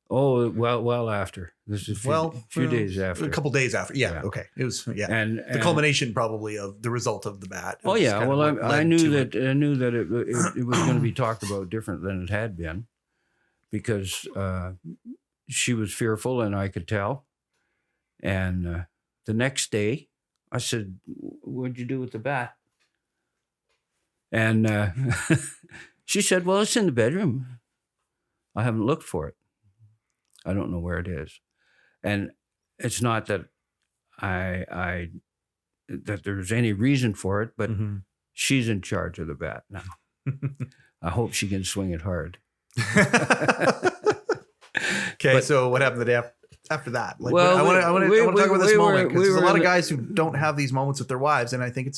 Oh, well after. This is a few days after. A couple days after. Yeah. Okay. It was and the culmination probably of the result of the bat. Oh yeah. Well, I knew that it was going to be talked about different than it had been, because she was fearful, and I could tell. And the next day, I said, "What'd you do with the bat?" And she said, "Well, it's in the bedroom. I haven't looked for it. I don't know where it is." And it's not that that there's any reason for it, but she's in charge of the bat now. I hope she can swing it hard. Okay, so what happened the day after that? Like, well, I want to talk about this moment, because there's a lot of guys who don't have these moments with their wives, and I think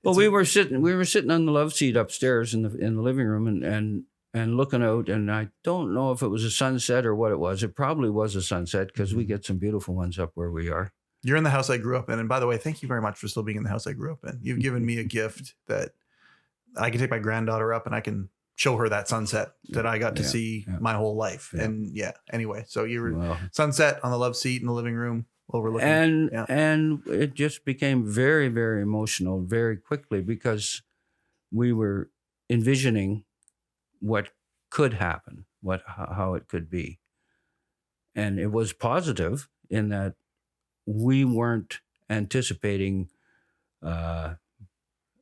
we were sitting on the love seat upstairs in the living room, and looking out, and I don't know if it was a sunset or what it was. It probably was a sunset, because we get some beautiful ones up where we are. You're in the house I grew up in, and by the way, thank you very much for still being in the house I grew up in. You've given me a gift that I can take my granddaughter up and I can show her that sunset that I got to see my whole life. Yeah. And anyway, so you were sunset on the love seat in the living room overlooking. And it just became very, very emotional very quickly, because we were envisioning what could happen, how it could be. And it was positive in that we weren't anticipating the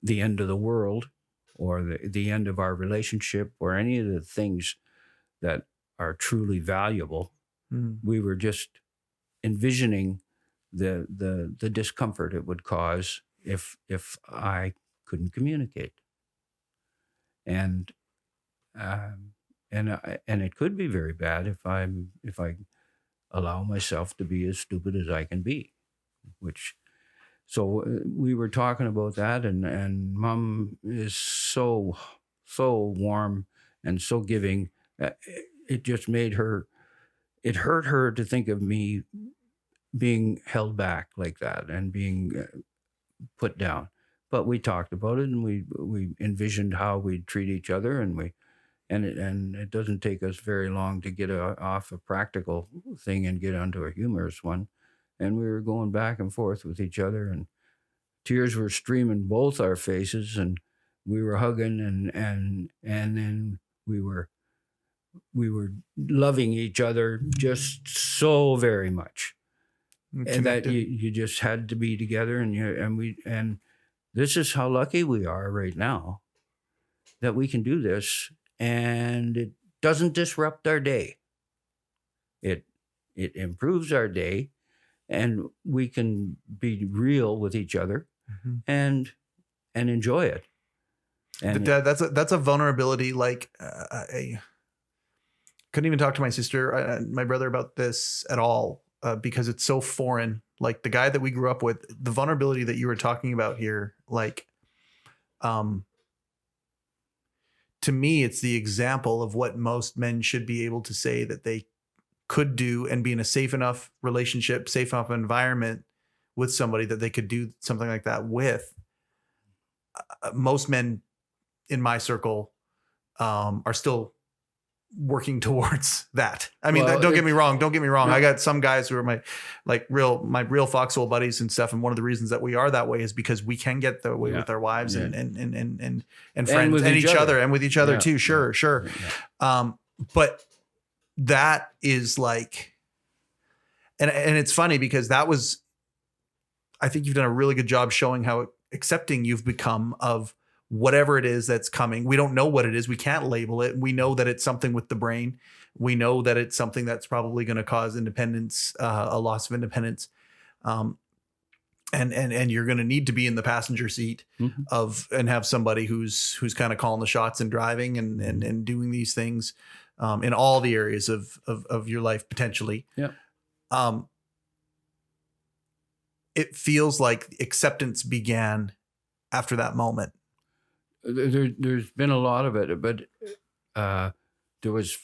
end of the world or the end of our relationship or any of the things that are truly valuable. We were just envisioning the discomfort it would cause if I couldn't communicate. And it could be very bad if I allow myself to be as stupid as I can be, so we were talking about that, and Mom is so warm and so giving. It just made her, it hurt her to think of me being held back like that and being put down. But we talked about it, and we envisioned how we'd treat each other, and it doesn't take us very long to get off a practical thing and get onto a humorous one. And we were going back and forth with each other, and tears were streaming both our faces, and we were hugging, and then we were loving each other just so very much, and that you just had to be together, and this is how lucky we are right now that we can do this, and it doesn't disrupt our day. It improves our day, and we can be real with each other and enjoy it. And that's a vulnerability. Like I couldn't even talk to my sister, my brother about this at all because it's so foreign. Like the guy that we grew up with, the vulnerability that you were talking about here, like, to me, it's the example of what most men should be able to say that they could do and be in a safe enough relationship, safe enough environment with somebody that they could do something like that with. Most men in my circle are still working towards that. I mean, don't get me wrong. No. I got some guys who are my real foxhole buddies and stuff. And one of the reasons that we are that way is because we can get that way with our wives and friends and each other and with each other too. Sure. Yeah. But that is like, and it's funny because that was, I think you've done a really good job showing how accepting you've become of whatever it is that's coming. We don't know what it is. We can't label it. We know that it's something with the brain. We know that it's something that's probably going to cause independence, a loss of independence. And you're going to need to be in the passenger seat and have somebody who's kind of calling the shots and driving and doing these things in all the areas of your life potentially. Yeah. It feels like acceptance began after that moment. There's been a lot of it, but there was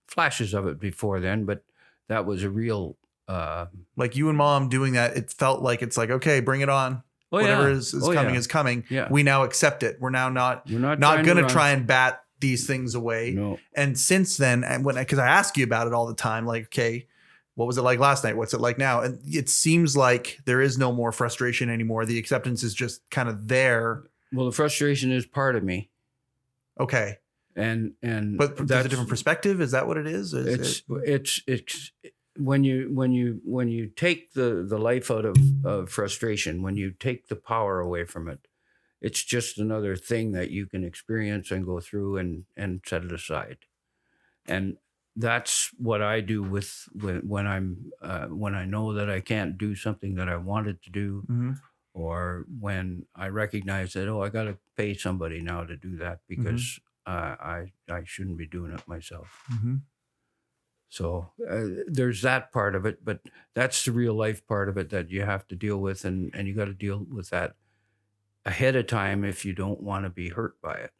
flashes of it before then, but that was a real... like you and Mom doing that, it felt like it's like, okay, bring it on. Whatever is coming is coming. Yeah. We now accept it. We're now not going to try and bat these things away. No. And since then, and because I ask you about it all the time, like, okay, what was it like last night? What's it like now? And it seems like there is no more frustration anymore. The acceptance is just kind of there. Well, the frustration is part of me. Okay. But there's a different perspective. Is that what it is? It's when you take the life out of frustration, when you take the power away from it, it's just another thing that you can experience and go through and set it aside. And that's what I do when I know that I can't do something that I wanted to do, or when I recognize that, I got to pay somebody now to do that because I shouldn't be doing it myself. So there's that part of it, but that's the real life part of it that you have to deal with, and you got to deal with that ahead of time if you don't want to be hurt by it.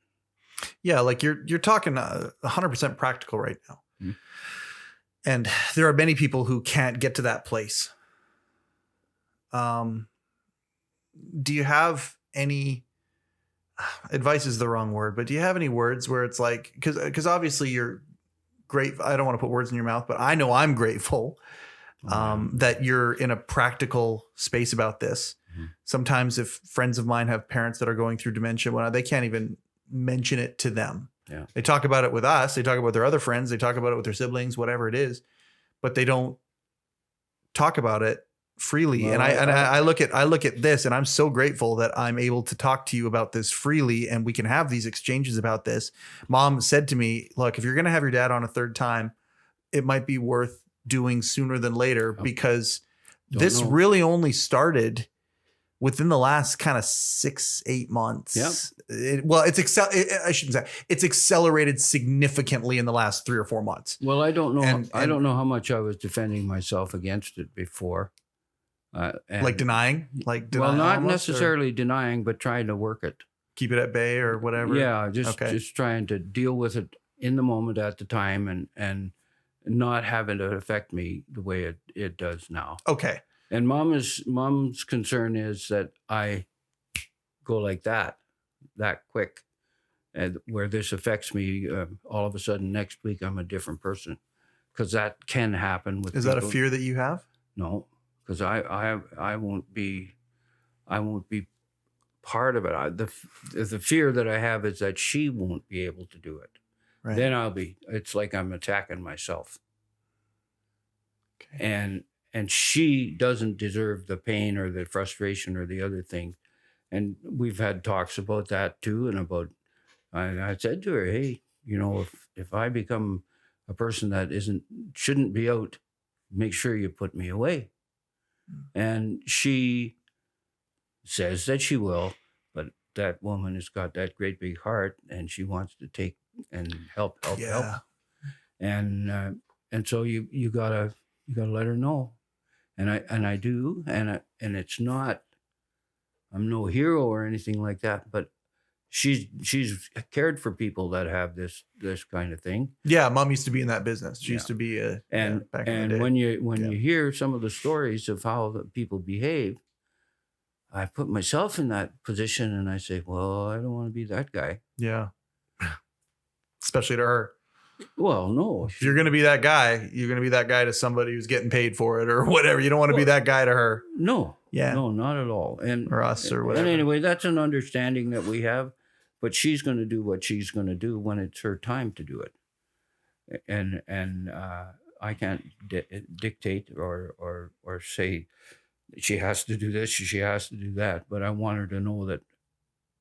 Yeah, like you're talking 100% practical right now. And there are many people who can't get to that place. Do you have any advice is the wrong word, but do you have any words where it's like, because obviously you're great. I don't want to put words in your mouth, but I know I'm grateful that you're in a practical space about this. Sometimes if friends of mine have parents that are going through dementia, they can't even mention it to them. Yeah. They talk about it with us. They talk about their other friends. They talk about it with their siblings, whatever it is, but they don't talk about it freely. Well, And I look at this, and I'm so grateful that I'm able to talk to you about this freely, and we can have these exchanges about this. Mom said to me, look, if you're going to have your dad on a third time, it might be worth doing sooner than later, because this really only started within the last kind of 6-8 months. Yep. I shouldn't say it's accelerated significantly in the last 3 or 4 months. Well, I don't know. I don't know how much I was defending myself against it before. Denying? Well, not necessarily denying, but trying to work it. Keep it at bay or whatever? Yeah, just trying to deal with it in the moment at the time, and not having it affect me the way it does now. Okay. And mom's concern is that I go like that quick, and where this affects me, all of a sudden next week I'm a different person, because that can happen with. Is that a fear that you have? No, because I won't be part of it. The fear that I have is that she won't be able to do it. Right. Then it's like I'm attacking myself. Okay. And she doesn't deserve the pain or the frustration or the other thing. And we've had talks about that too. And I said to her, hey, if I become a person that shouldn't be out, make sure you put me away. And she says that she will, but that woman has got that great big heart, and she wants to take and help. And so you gotta let her know. And I do, and it's not, I'm no hero or anything like that, but she's cared for people that have this kind of thing. Yeah, Mom used to be in that business. She used to be back in the day. when you hear some of the stories of how the people behave, I put myself in that position and I say, well, I don't want to be that guy. Yeah. Especially to her. Well, no. If you're going to be that guy, you're going to be that guy to somebody who's getting paid for it or whatever. You don't want to be that guy to her. No. Yeah. No, not at all. Or us or whatever. And anyway, that's an understanding that we have. But she's going to do what she's going to do when it's her time to do it. And I can't dictate or say she has to do this, she has to do that. But I want her to know that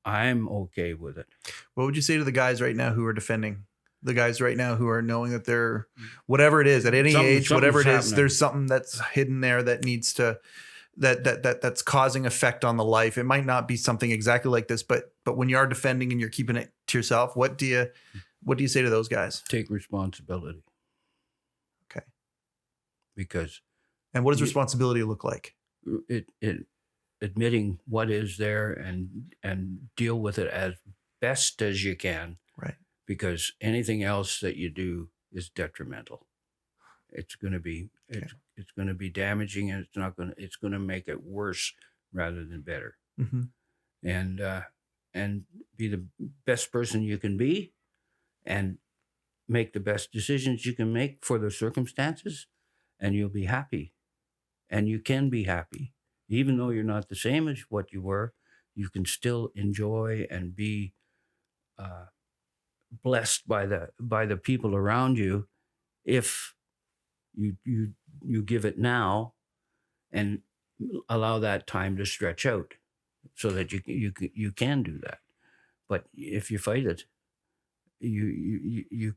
I'm okay with it. What would you say to the guys right now who are defending? The guys right now who are knowing that they're, whatever it is, at any age, whatever it is, there's something that's hidden there that needs to, that's causing effect on the life. It might not be something exactly like this, but when you are defending and you're keeping it to yourself, what do you say to those guys? Take responsibility. Okay. And what does responsibility look like? It admitting what is there and deal with it as best as you can. Right. Because anything else that you do is detrimental. It's going to be it's going to be damaging, and it's going to make it worse rather than better. Mm-hmm. And be the best person you can be, and make the best decisions you can make for the circumstances, and you'll be happy. And you can be happy, even though you're not the same as what you were. You can still enjoy and be blessed by the people around you, if you give it now and allow that time to stretch out, so that you can do that. But if you fight it, you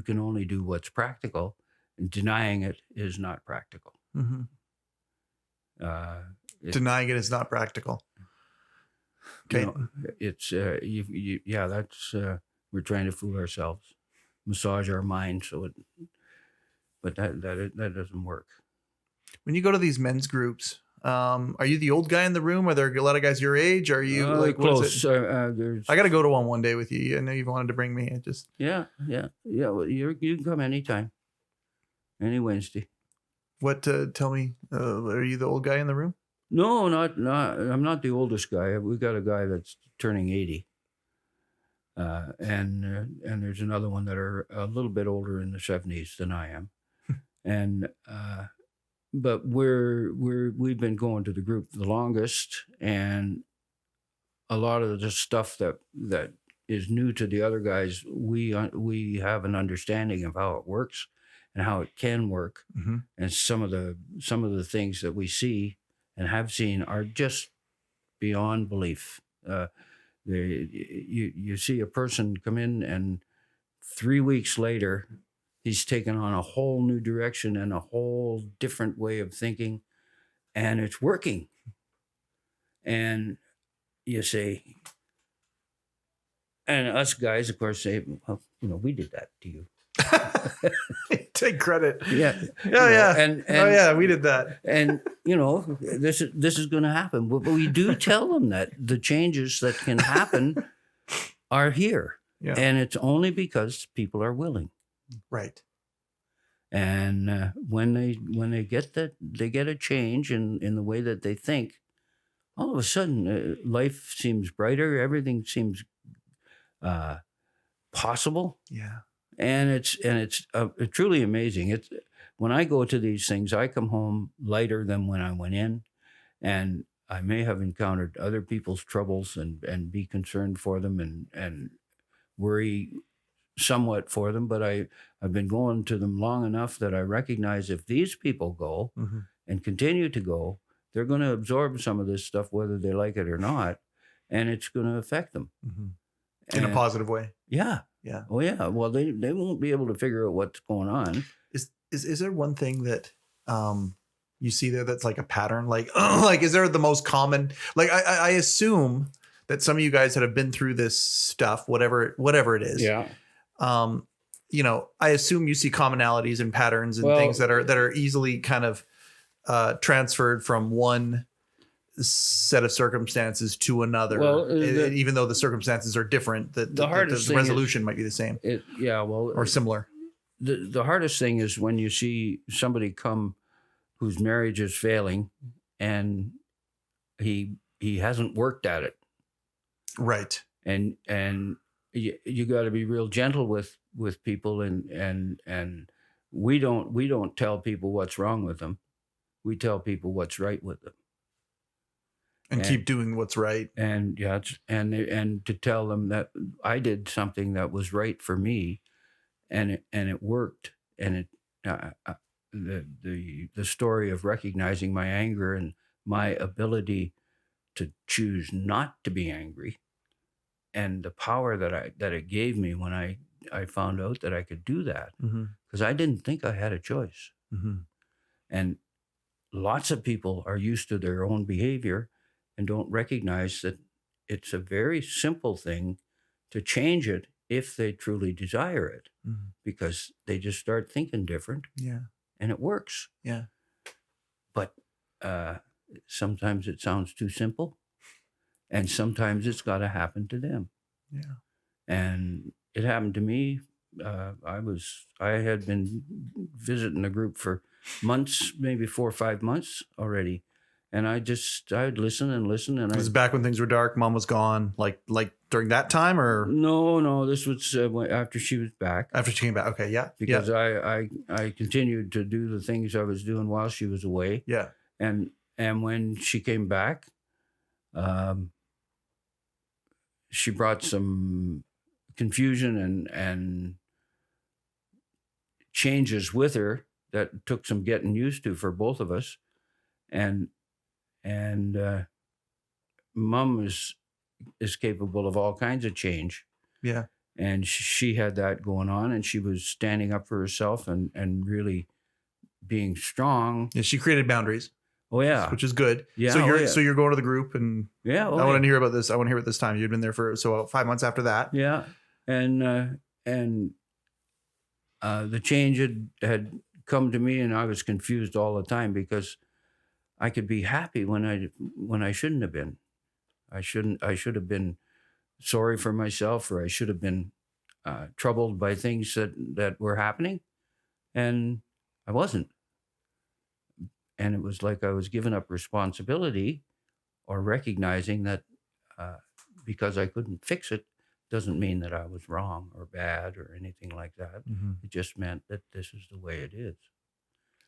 can only do what's practical, and denying it is not practical. Mm-hmm. Denying it is not practical. Okay. It's that's we're trying to fool ourselves, massage our mind but that doesn't work. When you go to these men's groups, are you the old guy in the room? Are there a lot of guys your age? Are you close? I got to go to one day with you. I know you've wanted to bring me. Yeah. Well, you can come anytime, any Wednesday. What? Tell me. Are you the old guy in the room? No, not. I'm not the oldest guy. We got a guy that's turning 80, and there's another one that are a little bit older in the 70s than I am, and but we've been going to the group the longest, and a lot of the stuff that is new to the other guys, we have an understanding of how it works and how it can work, Mm-hmm. and some of the things that we see and have seen are just beyond belief. You see a person come in, and 3 weeks later, he's taken on a whole new direction and a whole different way of thinking, and it's working. And you say, and us guys, of course, say, well, we did that to you. Take credit. Yeah. Yeah. And Oh yeah, we did that. And this is going to happen. But we do tell them that the changes that can happen are here. Yeah. And it's only because people are willing. Right. And when they get a change in the way that they think, all of a sudden life seems brighter. Everything seems possible. Yeah. And it's truly amazing. It's when I go to these things, I come home lighter than when I went in, and I may have encountered other people's troubles and be concerned for them and worry somewhat for them. But I've been going to them long enough that I recognize if these people go Mm-hmm. and continue to go, they're going to absorb some of this stuff, whether they like it or not, and it's going to affect them. Mm-hmm. In a positive way. Yeah. Yeah. Oh yeah. Well, they won't be able to figure out what's going on. Is there one thing that you see there that's like a pattern? Like like is there the most common? Like I assume that some of you guys that have been through this stuff, whatever it is. Yeah. I assume you see commonalities and patterns and things that are easily kind of transferred from one set of circumstances to another. Well, even though the circumstances are different, the resolution might be the same. Or similar. The hardest thing is when you see somebody come whose marriage is failing, and he hasn't worked at it. Right. And you got to be real gentle with people, and we don't tell people what's wrong with them. We tell people what's right with them. And keep doing what's right. And and to tell them that I did something that was right for me, and it worked. And the story of recognizing my anger and my ability to choose not to be angry, and the power that it gave me when I found out that I could do that, because I didn't think I had a choice. Mm-hmm. And lots of people are used to their own behavior and don't recognize that it's a very simple thing to change it if they truly desire it, because they just start thinking different. Yeah. And it works. Yeah. But sometimes it sounds too simple, and sometimes it's got to happen to them. Yeah. And it happened to me. I had been visiting the group for months, maybe 4 or 5 months already. And I'd listen and listen. And This is back when things were dark. Mom was gone. Like during that time, or no, this was after she was back. After she came back. Okay. Yeah. Because I continued to do the things I was doing while she was away. Yeah. And when she came back, she brought some confusion and changes with her that took some getting used to for both of us. And Mom is capable of all kinds of change. Yeah. And she had that going on, and she was standing up for herself and really being strong. Yeah, she created boundaries. Oh yeah, which is good. Yeah. So you're going to the group, and yeah, I want to hear about this. I want to hear about this time. You'd been there for 5 months after that. Yeah, and the change had come to me, and I was confused all the time because I could be happy when I shouldn't have been. I should have been sorry for myself, or I should have been troubled by things that were happening, and I wasn't. And it was like I was giving up responsibility, or recognizing that because I couldn't fix it doesn't mean that I was wrong or bad or anything like that. Mm-hmm. It just meant that this is the way it is.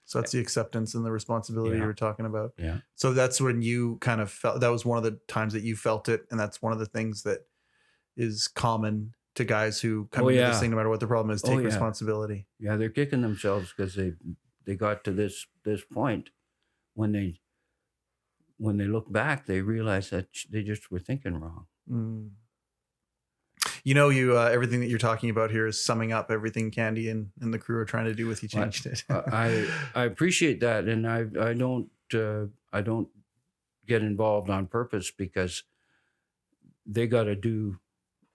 So that's the acceptance and the responsibility you Yeah. were talking about. Yeah. So that's when you kind of felt, that was one of the times that you felt it. And that's one of the things that is common to guys who come Oh, into this yeah. thing, no matter what the problem is, Oh, take yeah. responsibility. Yeah, they're kicking themselves because they got to this point when they look back, they realize that they just were thinking wrong. Mm. You know, everything that you're talking about here is summing up everything Candy and the crew are trying to do with He Changed It. I appreciate that, and I don't get involved on purpose because they got to do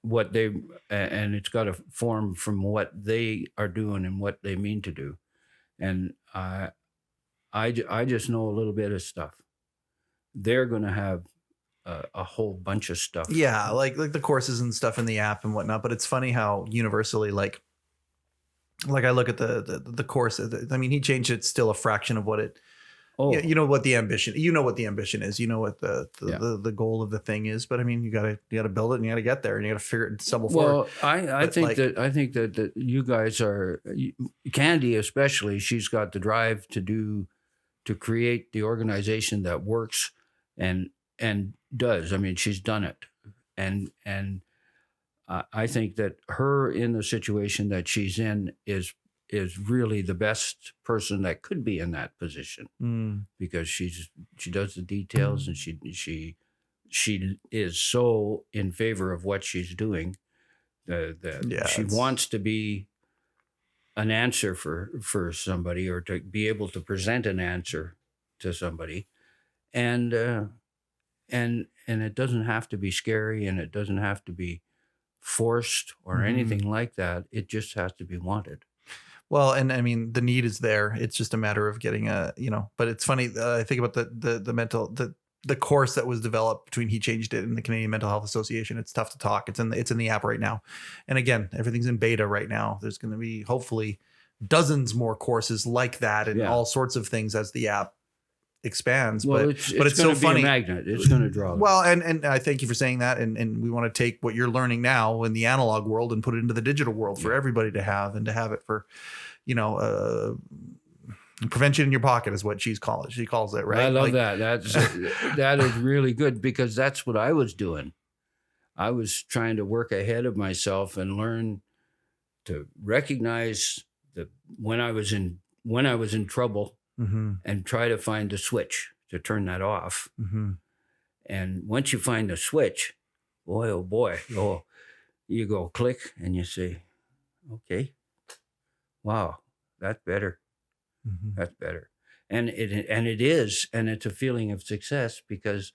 what they, and it's got to form from what they are doing and what they mean to do, and I just know a little bit of stuff. They're going to have a whole bunch of stuff. Yeah, like the courses and stuff in the app and whatnot. But it's funny how universally, like I look at the course. I mean, He Changed It's still a fraction of what it. Oh, You know what the ambition. You know what the ambition is. You know what the goal of the thing is. But I mean, you gotta build it and you gotta get there and you gotta figure it, stumble forward. well, I think that you guys are, Candy especially. She's got the drive to create the organization that works and does. I mean, she's done it, and I think that her in the situation that she's in is really the best person that could be in that position because she does the details and she is so in favor of what she's doing that she wants to be an answer for somebody or to be able to present an answer to somebody, and it doesn't have to be scary and it doesn't have to be forced or anything like that. It just has to be wanted. Well, and I mean, the need is there. It's just a matter of getting but it's funny. I think about the course that was developed between He Changed It and the Canadian Mental Health Association. It's tough to talk. It's in the app right now. And again, everything's in beta right now. There's going to be hopefully dozens more courses like that and all sorts of things as the app expands. Well, but it's so funny. Be a magnet. It's going to draw them. Well, and I thank you for saying that. And we want to take what you're learning now in the analog world and put it into the digital world for everybody to have, and to have it for, prevention in your pocket is what she calls it, right? I love that. That is really good because that's what I was doing. I was trying to work ahead of myself and learn to recognize when I was in trouble and try to find a switch to turn that off. And once you find the switch, boy, oh boy, you go click and you say, okay, wow, that's better. That's better. And it is, and it's a feeling of success because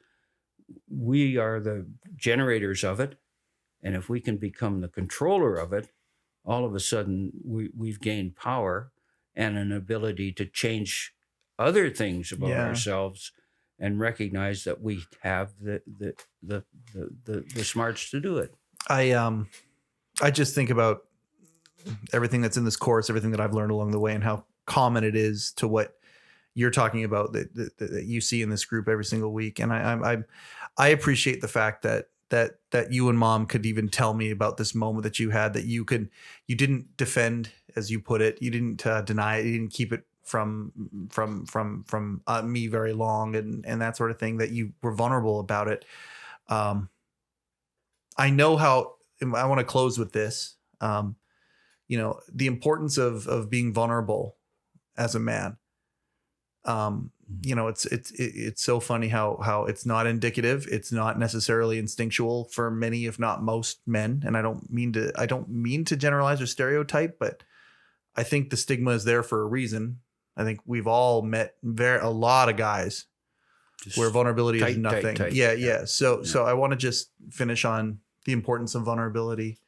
we are the generators of it. And if we can become the controller of it, all of a sudden we've gained power and an ability to change other things about ourselves and recognize that we have the smarts to do it. I just think about everything that's in this course, everything that I've learned along the way, and how common it is to what you're talking about that you see in this group every single week. And I appreciate the fact that you and Mom could even tell me about this moment that you had, that you didn't defend, as you put it, you didn't deny it, you didn't keep it from me very long and that sort of thing, that you were vulnerable about it. I know how, I want to close with this, the importance of being vulnerable as a man. It's so funny how it's not indicative. It's not necessarily instinctual for many, if not most men. And I don't mean to generalize or stereotype, but I think the stigma is there for a reason. I think we've all met a lot of guys just where vulnerability is nothing. Tight. Yeah. So I want to just finish on the importance of vulnerability.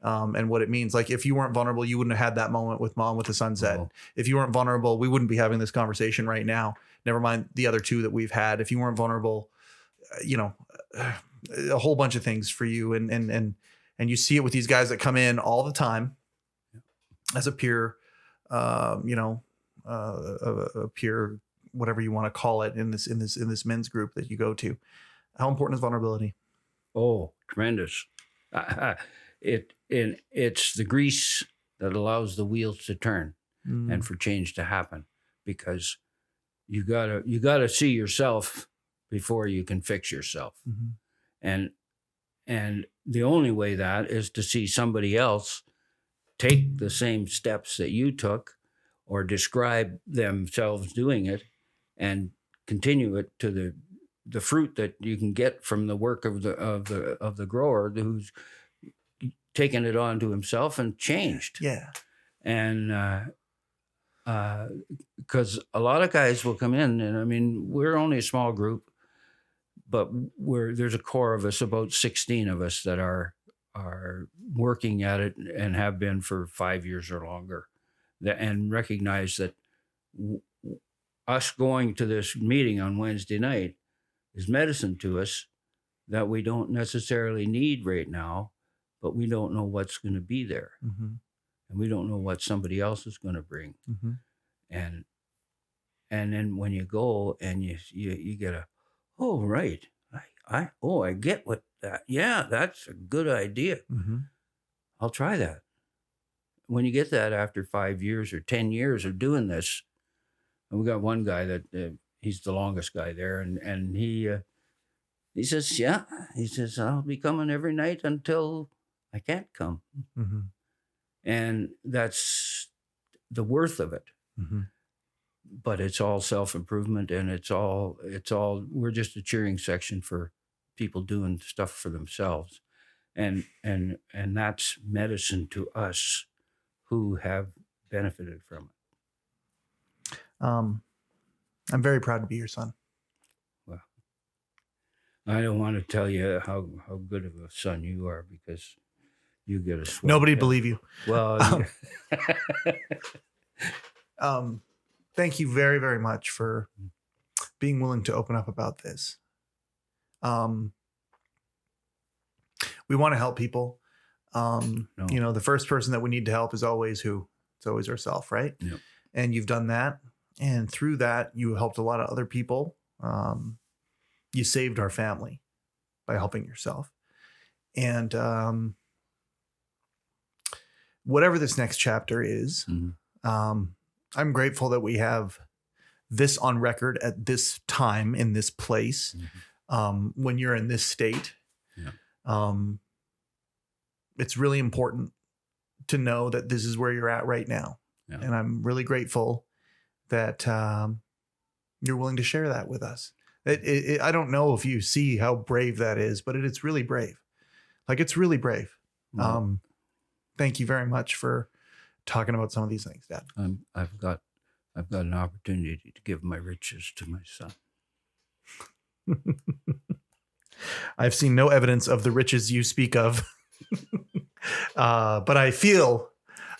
And what it means. Like, if you weren't vulnerable, you wouldn't have had that moment with Mom with the sunset. Oh. If you weren't vulnerable, we wouldn't be having this conversation right now. Never mind the other two that we've had. If you weren't vulnerable, a whole bunch of things for you. And you see it with these guys that come in all the time as a peer, a peer, whatever you want to call it, in this men's group that you go to. How important is vulnerability? Oh, tremendous. It's the grease that allows the wheels to turn and for change to happen, because you gotta see yourself before you can fix yourself. Mm-hmm. And the only way that is to see somebody else take the same steps that you took, or describe themselves doing it, and continue it to the fruit that you can get from the work of the grower who's taken it on to himself and changed. Yeah. And because a lot of guys will come in, and I mean, we're only a small group, but there's a core of us, about 16 of us, that are working at it and have been for 5 years or longer, and recognize that us going to this meeting on Wednesday night is medicine to us that we don't necessarily need right now, but we don't know what's going to be there. Mm-hmm. And we don't know what somebody else is going to bring. Mm-hmm. And then when you go and you get oh, right. I get what that, yeah, that's a good idea. Mm-hmm. I'll try that. When you get that after 5 years or 10 years of doing this, and we got one guy that he's the longest guy there, and he says, yeah, he says, I'll be coming every night until I can't come. Mm-hmm. And that's the worth of it. Mm-hmm. But it's all self-improvement, and it's all we're just a cheering section for people doing stuff for themselves. And that's medicine to us who have benefited from it. I'm very proud to be your son. Well, I don't want to tell you how good of a son you are, because you get a sweat. Nobody believe you. Well, thank you very, very much for being willing to open up about this. We want to help people. No. You know, the first person that we need to help is always who? It's always ourselves, right? Yep. And you've done that. And through that, you helped a lot of other people. You saved our family by helping yourself. And whatever this next chapter is, I'm grateful that we have this on record at this time in this place. When you're in this state, it's really important to know that this is where you're at right now. Yeah. And I'm really grateful that you're willing to share that with us. I don't know if you see how brave that is, but it's really brave. Like, it's really brave. Thank you very much for talking about some of these things, Dad. I've got an opportunity to give my riches to my son. I've seen no evidence of the riches you speak of, but I feel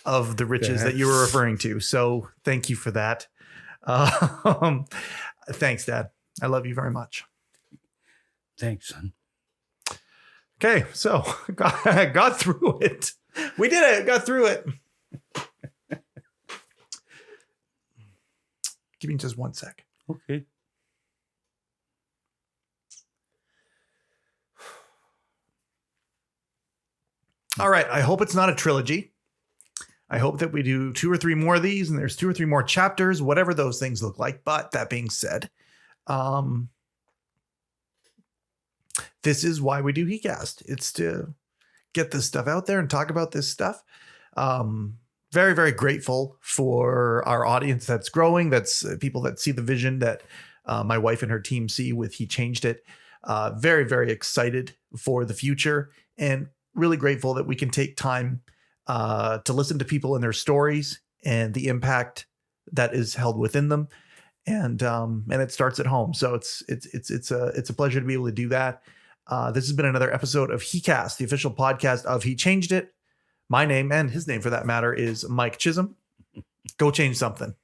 of the riches that you were referring to. So thank you for that. Thanks, Dad. I love you very much. Thanks, son. Okay, so got through it. We did it. Got through it. Give me just 1 sec. Okay. All right. I hope it's not a trilogy. I hope that we do 2 or 3 more of these, and there's 2 or 3 more chapters, whatever those things look like. But that being said, this is why we do heCast. It's to get this stuff out there and talk about this stuff. Very, very grateful for our audience that's growing. That's people that see the vision that my wife and her team see with He Changed It. Very, very excited for the future, and really grateful that we can take time to listen to people and their stories and the impact that is held within them. And it starts at home. So it's a pleasure to be able to do that. This has been another episode of heCast, the official podcast of He Changed It. My name, and his name for that matter, is Mike Chisholm. Go change something.